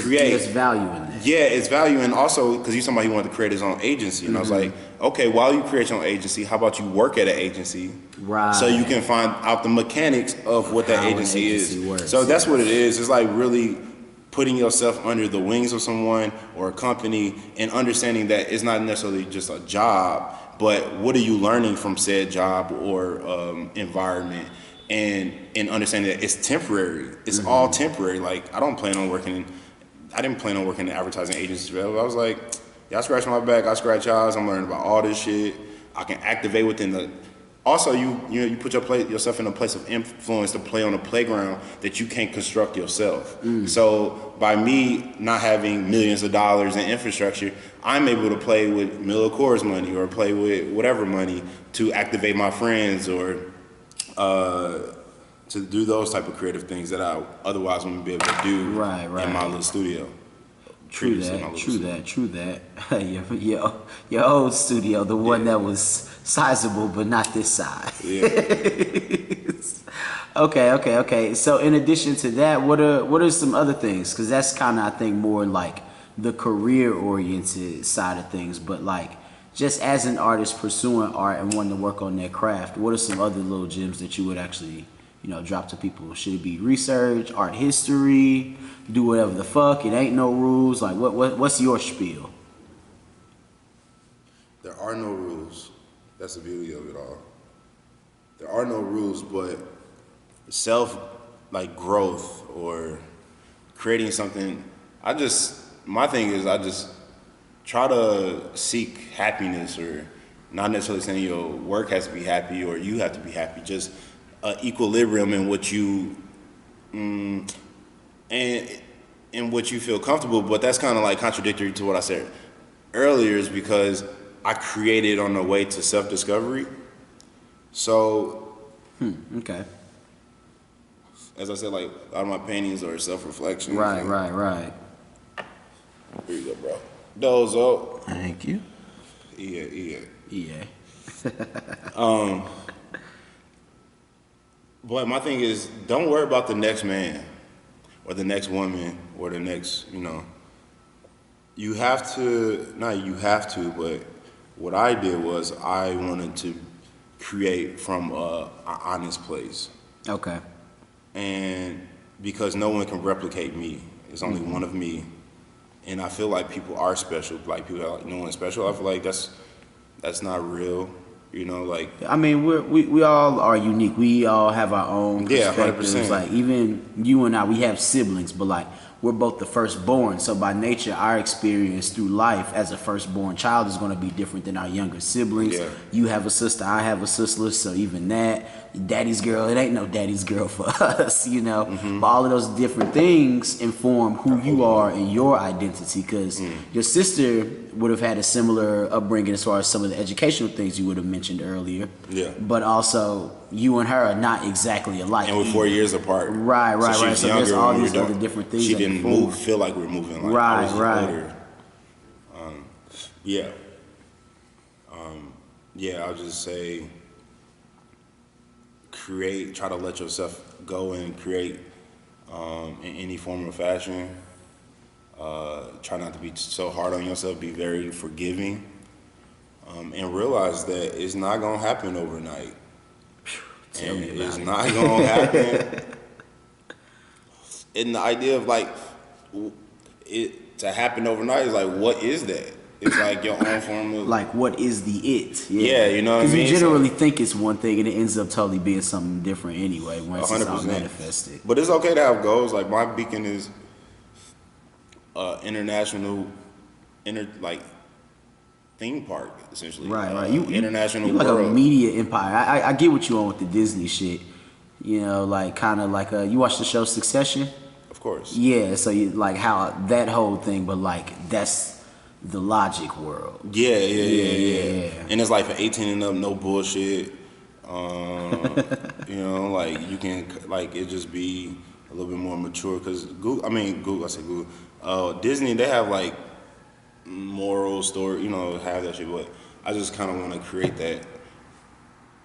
create. There's value in that. Yeah, it's value. And also, because he's somebody who wanted to create his own agency. And I was like, okay, while you create your own agency, how about you work at an agency? Right. So you can find out the mechanics of what that agency is. Works, so that's what it is. It's like really putting yourself under the wings of someone or a company and understanding that it's not necessarily just a job, but what are you learning from said job or environment? And understanding that it's temporary. It's all temporary. Like, I didn't plan on working in advertising agencies. I was like, y'all scratch my back, I scratch y'all's. I'm learning about all this shit. I can activate within the. Also, you put yourself in a place of influence to play on a playground that you can't construct yourself. So by me not having millions of dollars in infrastructure, I'm able to play with Miller Coors money or play with whatever money to activate my friends or to do those type of creative things that I otherwise wouldn't be able to do in my little studio. True that. Your old studio, the one that was sizable but not this size. Yeah. Okay. So in addition to that, what are some other things? Because that's kind of, I think, more like the career-oriented side of things. But like, just as an artist pursuing art and wanting to work on their craft, what are some other little gems that you would actually, drop to people? Should it be research, art history, do whatever the fuck, it ain't no rules? Like, what's your spiel? There are no rules. That's the beauty of it all. There are no rules, but growth or creating something, my thing is I just try to seek happiness, or not necessarily saying your work has to be happy or you have to be happy, just equilibrium in what you and in what you feel comfortable. But that's kind of like contradictory to what I said earlier, is because I created on the way to self-discovery. So okay. as I said, like a lot of my paintings are self-reflection. Right, right, right. Here you go, bro. Dozo. Thank you. Yeah. Yeah. But my thing is, don't worry about the next man or the next woman or the next, You have to, not you have to, but what I did was I wanted to create from an honest place. Okay. And because no one can replicate me, it's only one of me. And I feel like people are special. Like people are like, no one's special. I feel like that's not real. Like. I mean, we all are unique. We all have our own perspectives. 100%. Like even you and I, we have siblings, but like we're both the firstborn. So by nature, our experience through life as a firstborn child is going to be different than our younger siblings. Yeah. You have a sister, I have a sister. So even that, daddy's girl, it ain't no daddy's girl for us, Mm-hmm. But all of those different things inform who you are and your identity. Because your sister would have had a similar upbringing as far as some of the educational things you would have mentioned earlier. Yeah. But also, you and her are not exactly alike. And we're 4 years apart. Right. So there's all these other different things. She didn't feel like we were moving. Like, Right, I was just right. older. Yeah. I'll just say try to let yourself go and create in any form of fashion. Try not to be so hard on yourself. Be very forgiving. And realize that it's not going to happen overnight. Tell me about it's it. not going to happen. And the idea of like it to happen overnight is like, what is that? It's like your own form of Like, what is the it? Yeah, you know what I Because mean? you generally think it's one thing and it ends up totally being something different anyway once it's all 100%. manifested. But it's okay to have goals. Like my beacon is international, theme park essentially. Right. International you like world. a media empire. I get what you want with the Disney shit. Like kind of like you watch the show Succession. Of course. Yeah, so you like how that whole thing, but like that's the Logic world. Yeah. And it's like for 18 and up, no bullshit. Like you can like it just be a little bit more mature because Google. Disney, they have like moral story, have that shit. But I just kind of want to create that.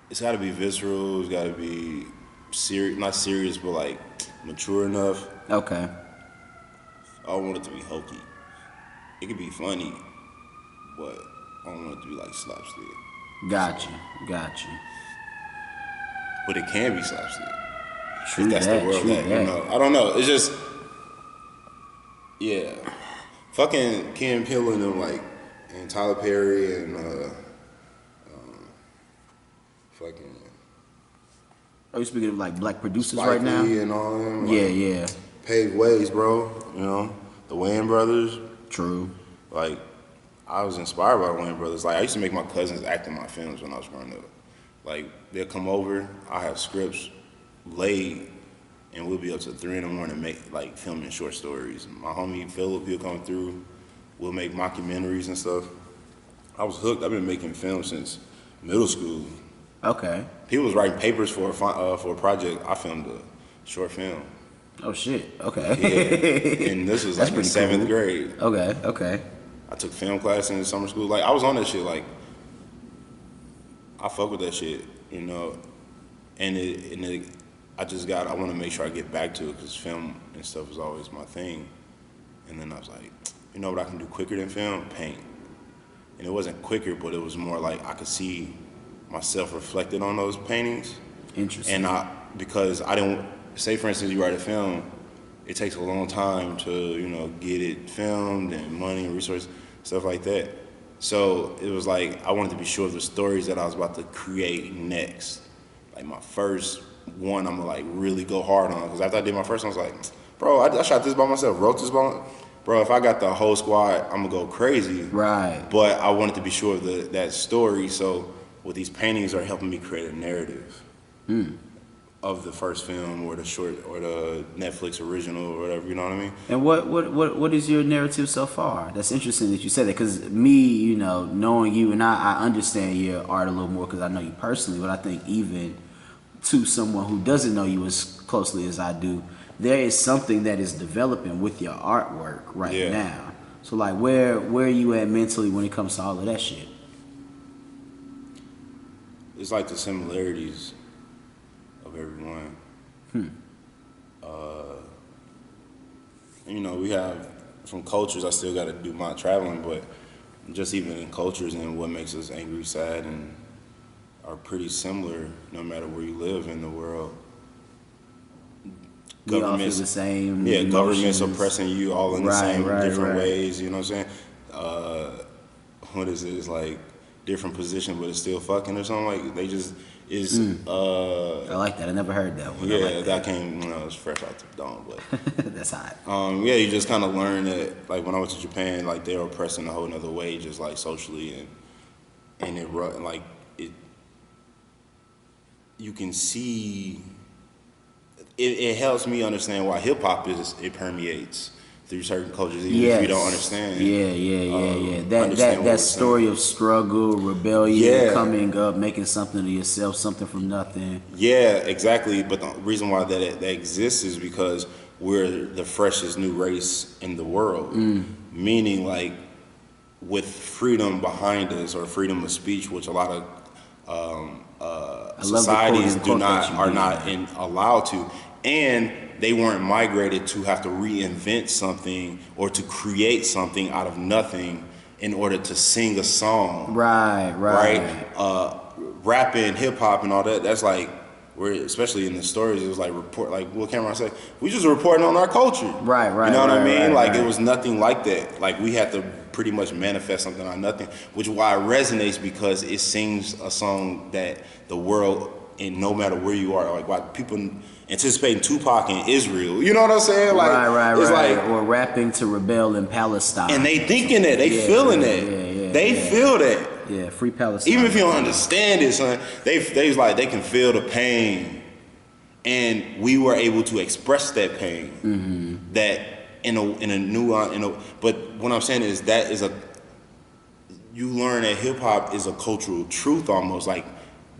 It's got to be visceral. It's got to be serious, not serious, but like mature enough. Okay. I don't want it to be hokey. It could be funny, but I don't want it to be like slapstick. Got you. But it can be slapstick. True If that's that. the world True that, that. I don't know. It's just, yeah. Fucking Ken Peele and them, like, and Tyler Perry and fucking. Are you speaking of like black producers Spike right now? Lee and all them. Like, Yeah. Paved ways, bro. The Wayans brothers. True. Like, I was inspired by the Wayans brothers. Like, I used to make my cousins act in my films when I was growing up. Like, they'll come over, I have scripts laid, and we'll be up to 3 a.m. filming short stories. My homie Philip, he'll come through. We'll make mockumentaries and stuff. I was hooked. I've been making films since middle school. Okay. He was writing papers for a project. I filmed a short film. Oh shit. Okay. Yeah. And this was That's like in pretty 7th cool. grade. Okay. I took film class in summer school. Like, I was on that shit. Like, I fuck with that shit, And I want to make sure I get back to it because film and stuff is always my thing. And then I was like, you know what I can do quicker than film? Paint. And it wasn't quicker, but it was more like I could see myself reflected on those paintings. Interesting. And because I didn't, say for instance, you write a film, it takes a long time to, get it filmed and money and resources, stuff like that. So it was like, I wanted to be sure of the stories that I was about to create next. Like my first one, I'm gonna like really go hard on. Because after I did my first one, I was like, bro, I shot this by myself, wrote this by myself. Bro, if I got the whole squad, I'm gonna go crazy. Right. But I wanted to be sure of that story. So what these paintings are helping me create a narrative of the first film or the short or the Netflix original or whatever, you know what I mean? And what is your narrative so far? That's interesting that you said that because me, knowing you and I understand your art a little more because I know you personally, but I think even to someone who doesn't know you as closely as I do, there is something that is developing with your artwork right now. So like, where are you at mentally when it comes to all of that shit? It's like the similarities of everyone. You know, we have from cultures. I still got to do my traveling, but just even in cultures and what makes us angry, sad, and are pretty similar no matter where you live in the world. We all feel the same. Yeah, emotions. Government's oppressing you all in the same different right. ways. You know what I'm saying? What is it? It's like different position, but it's still fucking or something. Like they just is. I like that. I never heard that one. Yeah, I like that came when I was fresh out the dome, but that's hot. yeah, you just kind of learn that. Like when I went to Japan, like they were oppressing a whole nother way, just like socially and it like it. You can see. It helps me understand why hip hop it permeates through certain cultures, even if you don't understand. Yeah. That story of struggle, rebellion, coming up, making something of yourself, something from nothing. Yeah, exactly. But the reason why that exists is because we're the freshest new race in the world. Meaning, like, with freedom behind us or freedom of speech, which a lot of societies are not allowed to. And they weren't migrated to have to reinvent something or to create something out of nothing in order to sing a song. Right. Rapping, hip hop, and all that. That's like, especially in the stories, it was like like what Cameron said. We just reporting on our culture. Right. You know what I mean? It was nothing like that. Like we had to pretty much manifest something out of nothing, which is why it resonates, because it sings a song that the world, and no matter where you are, like why people anticipating Tupac in Israel. You know what I'm saying? Like, it's like, or rapping to rebel in Palestine. And they thinking that, they feeling that. They feel that. Yeah, free Palestine. Even if you don't understand it, son, they was like, they can feel the pain. And we were able to express that pain. That in a nuance, but what I'm saying is you learn that hip hop is a cultural truth almost, like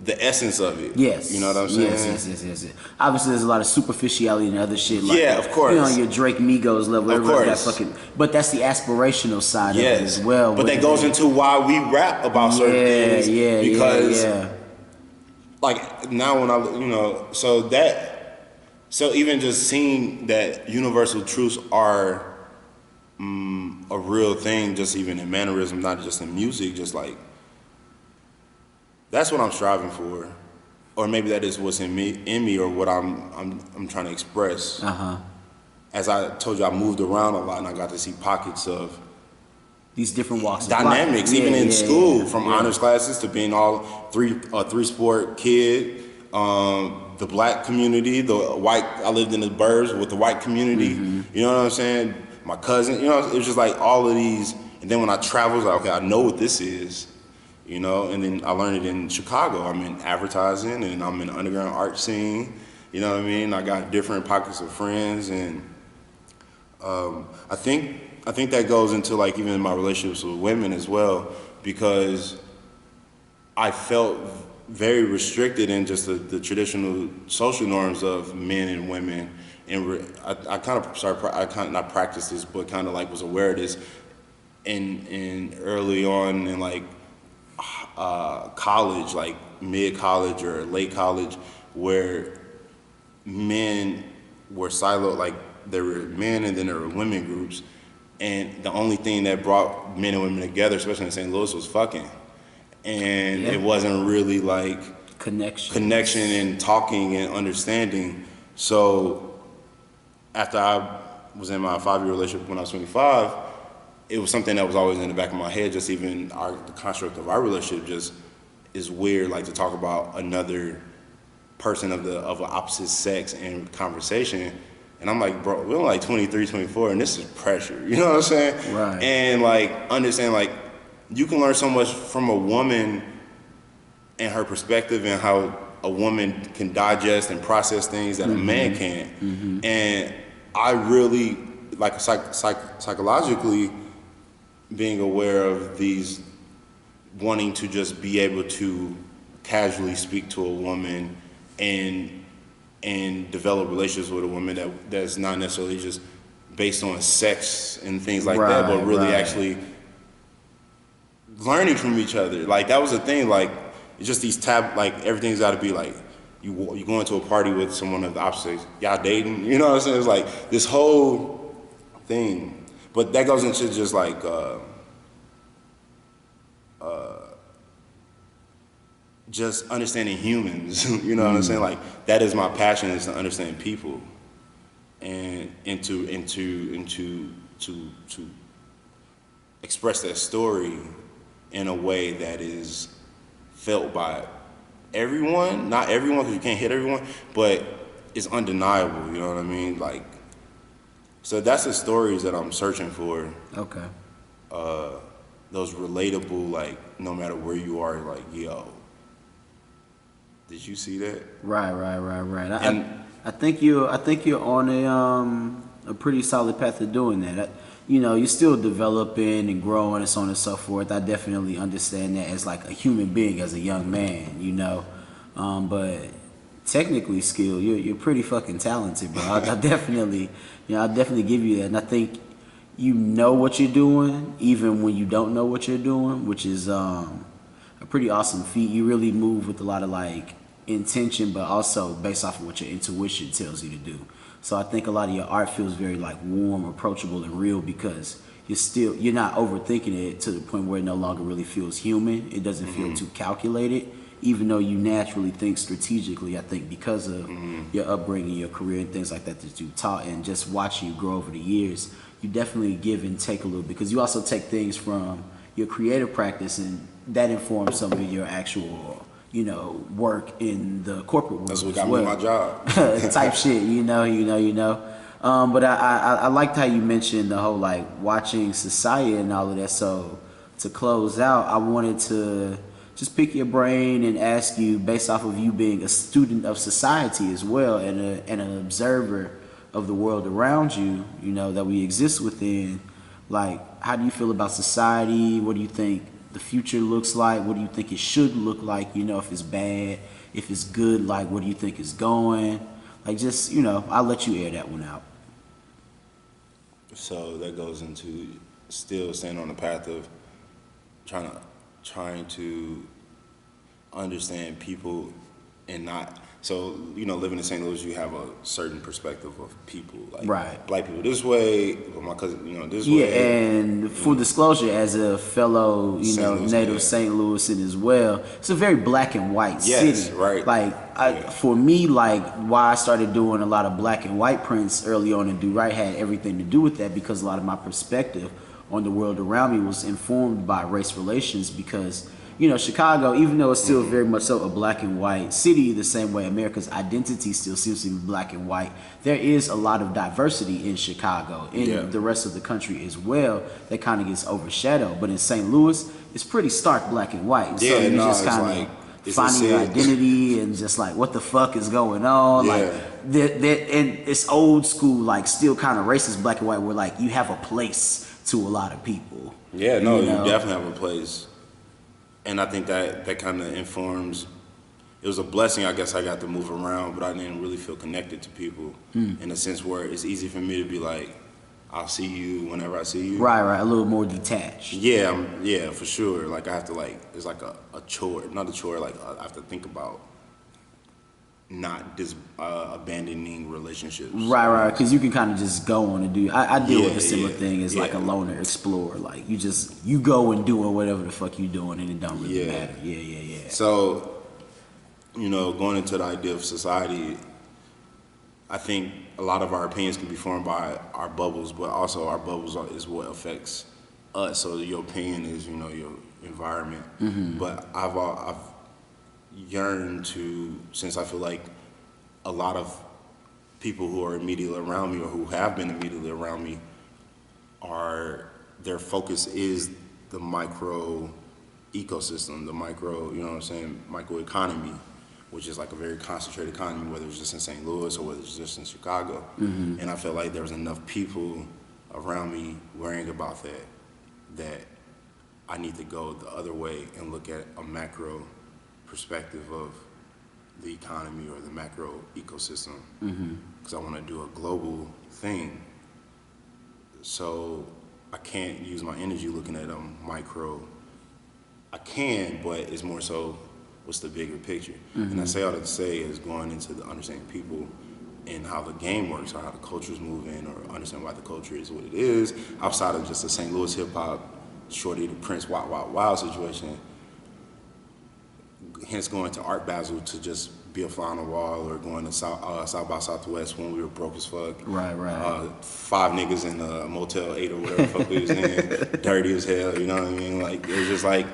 the essence of it. Yes. You know what I'm saying? Yes. Obviously, there's a lot of superficiality and other shit. Like of course. You know, on your Drake Migos level. Of course. But that's the aspirational side of it as well. But that goes into why we rap about certain things. Because, like, now when so even just seeing that universal truths are a real thing, just even in mannerism, not just in music, just like, that's what I'm striving for, or maybe that is what's in me, or what I'm trying to express. As I told you, I moved around a lot, and I got to see pockets of these different walks of dynamics, even in school, from honors classes to being all three sport kid, the black community, the white. I lived in the burbs with the white community. You know what I'm saying? My cousin. You know, it was just like all of these. And then when I traveled, I was like, okay, I know what this is. You know, and then I learned it in Chicago. I'm in advertising, and I'm in the underground art scene. You know what I mean? I got different pockets of friends, and I think that goes into like even my relationships with women as well, because I felt very restricted in just the traditional social norms of men and women, and I kind of not practiced this, but kind of like was aware of this in early on in like college, like mid-college or late college, where men were siloed, like there were men and then there were women groups, and the only thing that brought men and women together, especially in St. Louis, was fucking. And it wasn't really like connection and talking and understanding. So after I was in my 5-year relationship when I was 25, it was something that was always in the back of my head. Just even the construct of our relationship just is weird, like to talk about another person of an opposite sex in conversation. And I'm like, bro, we're only like 23, 24, and this is pressure. You know what I'm saying? Right. And like, understand, like, you can learn so much from a woman and her perspective and how a woman can digest and process things that a man can't. And I really, like, psychologically, being aware of these, wanting to just be able to casually speak to a woman and develop relationships with a woman that's not necessarily just based on sex and things like that, but really actually learning from each other. Like that was the thing. Like it's just these like everything's got to be like you go into a party with someone of the opposite sex, y'all dating. You know what I'm saying? It's like this whole thing, but that goes into just like just understanding humans. You know what I'm saying? Like that is my passion, is to understand people and to express that story in a way that is felt by everyone. Not everyone, because you can't hit everyone, but it's undeniable. You know what I mean? Like, so that's the stories that I'm searching for. Okay. Those relatable, like no matter where you are, like yo, did you see that? Right. I think you're on a pretty solid path of doing that. You know, you're still developing and growing and so on and so forth. I definitely understand that as like a human being, as a young man, you know. But technically, skill, you're pretty fucking talented, bro. I definitely, I definitely give you that. And I think you know what you're doing, even when you don't know what you're doing, which is a pretty awesome feat. You really move with a lot of like intention, but also based off of what your intuition tells you to do. So I think a lot of your art feels very like warm, approachable, and real because you're not overthinking it to the point where it no longer really feels human. It doesn't feel too calculated, even though you naturally think strategically. I think because of your upbringing, your career, and things like that you taught, and just watching you grow over the years, you definitely give and take a little, because you also take things from your creative practice, and that informs some of your actual, work in the corporate world. That's what got me my job. Type shit, you know. But I liked how you mentioned the whole like watching society and all of that. So to close out, I wanted to just pick your brain and ask you, based off of you being a student of society as well, and an observer of the world around you, that we exist within, like, how do you feel about society? What do you think the future looks like? What do you think it should look like? If it's bad, if it's good, like, what do you think is going? Like, just, I'll let you air that one out. So that goes into still staying on the path of trying to understand people, and not living in St. Louis, you have a certain perspective of people, like right. Black people this way, but my cousin, this way. Yeah, and full disclosure, as a fellow, native St. Louisan as well, it's a very black and white city. Right. Like, for me, like, why I started doing a lot of black and white prints early on in Do Right had everything to do with that, because a lot of my perspective on the world around me was informed by race relations, because Chicago, even though it's still very much so a black and white city, the same way America's identity still seems to be black and white, there is a lot of diversity in Chicago, in the rest of the country as well, that kind of gets overshadowed. But in St. Louis, it's pretty stark black and white. So you just kind of finding your identity and just like, what the fuck is going on? Yeah. Like, and it's old school, like, still kind of racist black and white, where like you have a place to a lot of people. Yeah, no, you definitely have a place. And I think that kind of informs. It was a blessing, I guess, I got to move around, but I didn't really feel connected to people in a sense where it's easy for me to be like, I'll see you whenever I see you. Right, a little more detached. Yeah, for sure. Like I have to it's like a chore, not a chore. Like I have to think about not abandoning relationships. Right, because you can kind of just go on and do. I deal with a similar thing as like a loner explorer. Like you go and doing whatever the fuck you doing, and it don't really matter. Yeah. So, going into the idea of society, I think a lot of our opinions can be formed by our bubbles, but also our bubbles is what affects us. So your opinion is, your environment. But I've yearned to, since I feel like a lot of people who are immediately around me, or who have been immediately around me, their focus is the micro ecosystem, the micro, micro economy, which is like a very concentrated economy, whether it's just in St. Louis or whether it's just in Chicago. And I feel like there's enough people around me worrying about that I need to go the other way and look at a macro perspective of the economy or the macro ecosystem, because I want to do a global thing. So I can't use my energy looking at a micro. I can, but it's more so what's the bigger picture. And I say all that to say is going into the understanding people and how the game works, or how the culture's moving, or understand why the culture is what it is, outside of just the St. Louis hip hop, Shorty the Prince, Wild Wild Wild situation. Hence going to Art Basel to just be a fly on the wall, or going to South by Southwest when we were broke as fuck. Right. 5 niggas in a Motel 8 or whatever the fuck we was in, dirty as hell, you know what I mean? Like, it was just like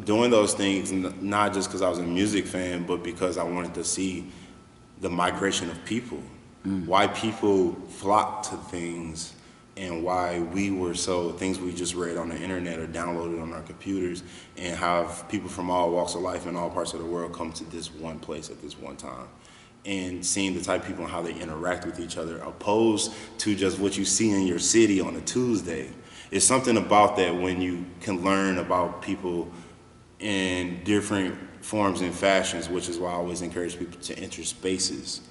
doing those things, not just because I was a music fan, but because I wanted to see the migration of people, why people flock to things, and why we were things we just read on the internet or downloaded on our computers, and have people from all walks of life in all parts of the world come to this one place at this one time. And seeing the type of people and how they interact with each other, opposed to just what you see in your city on a Tuesday. It's something about that when you can learn about people in different forms and fashions, which is why I always encourage people to enter spaces.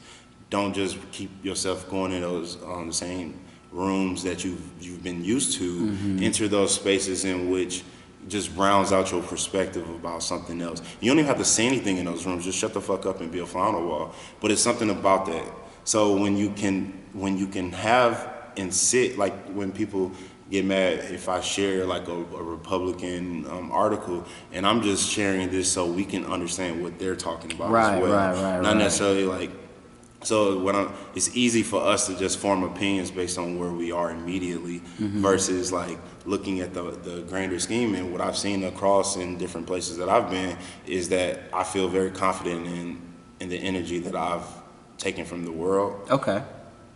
Don't just keep yourself going in those the same rooms that you've been used to. Enter those spaces in which just rounds out your perspective about something else. You don't even have to say anything in those rooms. Just shut the fuck up and be a fly on the wall. But it's something about that. So when you can have and sit, like when people get mad if I share like a Republican article, and I'm just sharing this so we can understand what they're talking about as well. Not necessarily like. So it's easy for us to just form opinions based on where we are immediately, versus like looking at the grander scheme. And what I've seen across in different places that I've been is that I feel very confident in the energy that I've taken from the world. Okay.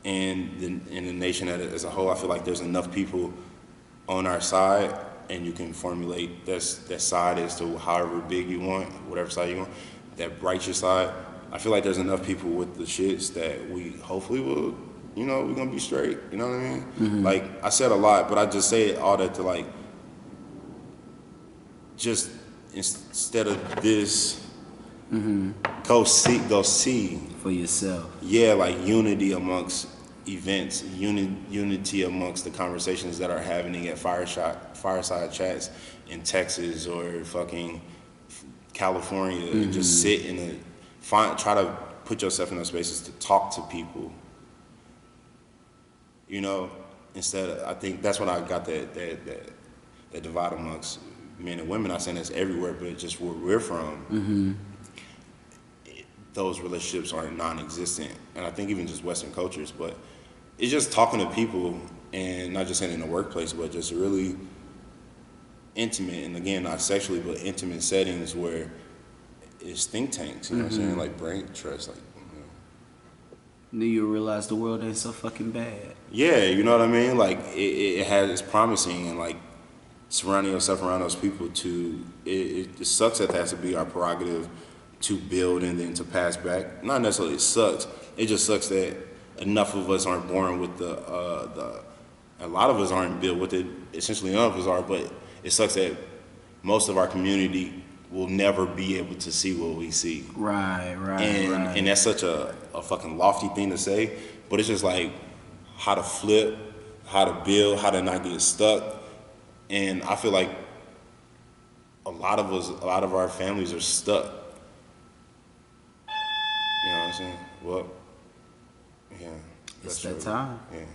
And in the nation as a whole. I feel like there's enough people on our side, and you can formulate that side as to however big you want, whatever side you want, that righteous side. I feel like there's enough people with the shits that we hopefully will, we're gonna be straight. You know what I mean? Like, I said a lot, but I just say all that to like, just instead of this, go see for yourself. Yeah, like unity amongst events, unity amongst the conversations that are happening at fireside chats in Texas or fucking California, and just sit in try to put yourself in those spaces to talk to people. Instead of, I think that's when I got that divide amongst men and women. I'm saying that's everywhere, but just where we're from, those relationships are non-existent. And I think even just Western cultures, but it's just talking to people, and not just saying in the workplace, but just really intimate, and again, not sexually, but intimate settings where it's think tanks, you know what I'm saying? Like brain trust, like, Then you realize the world ain't so fucking bad. Yeah, you know what I mean? Like, it's promising, and like surrounding yourself around those people it sucks that has to be our prerogative to build and then to pass back. Not necessarily it sucks. It just sucks that enough of us aren't born with a lot of us aren't built with it. Essentially, none of us are, but it sucks that most of our community will never be able to see what we see. Right. And that's such a fucking lofty thing to say, but it's just like how to flip, how to build, how to not get stuck. And I feel like a lot of our families are stuck. You know what I'm saying? Well, yeah. It's that time. Yeah.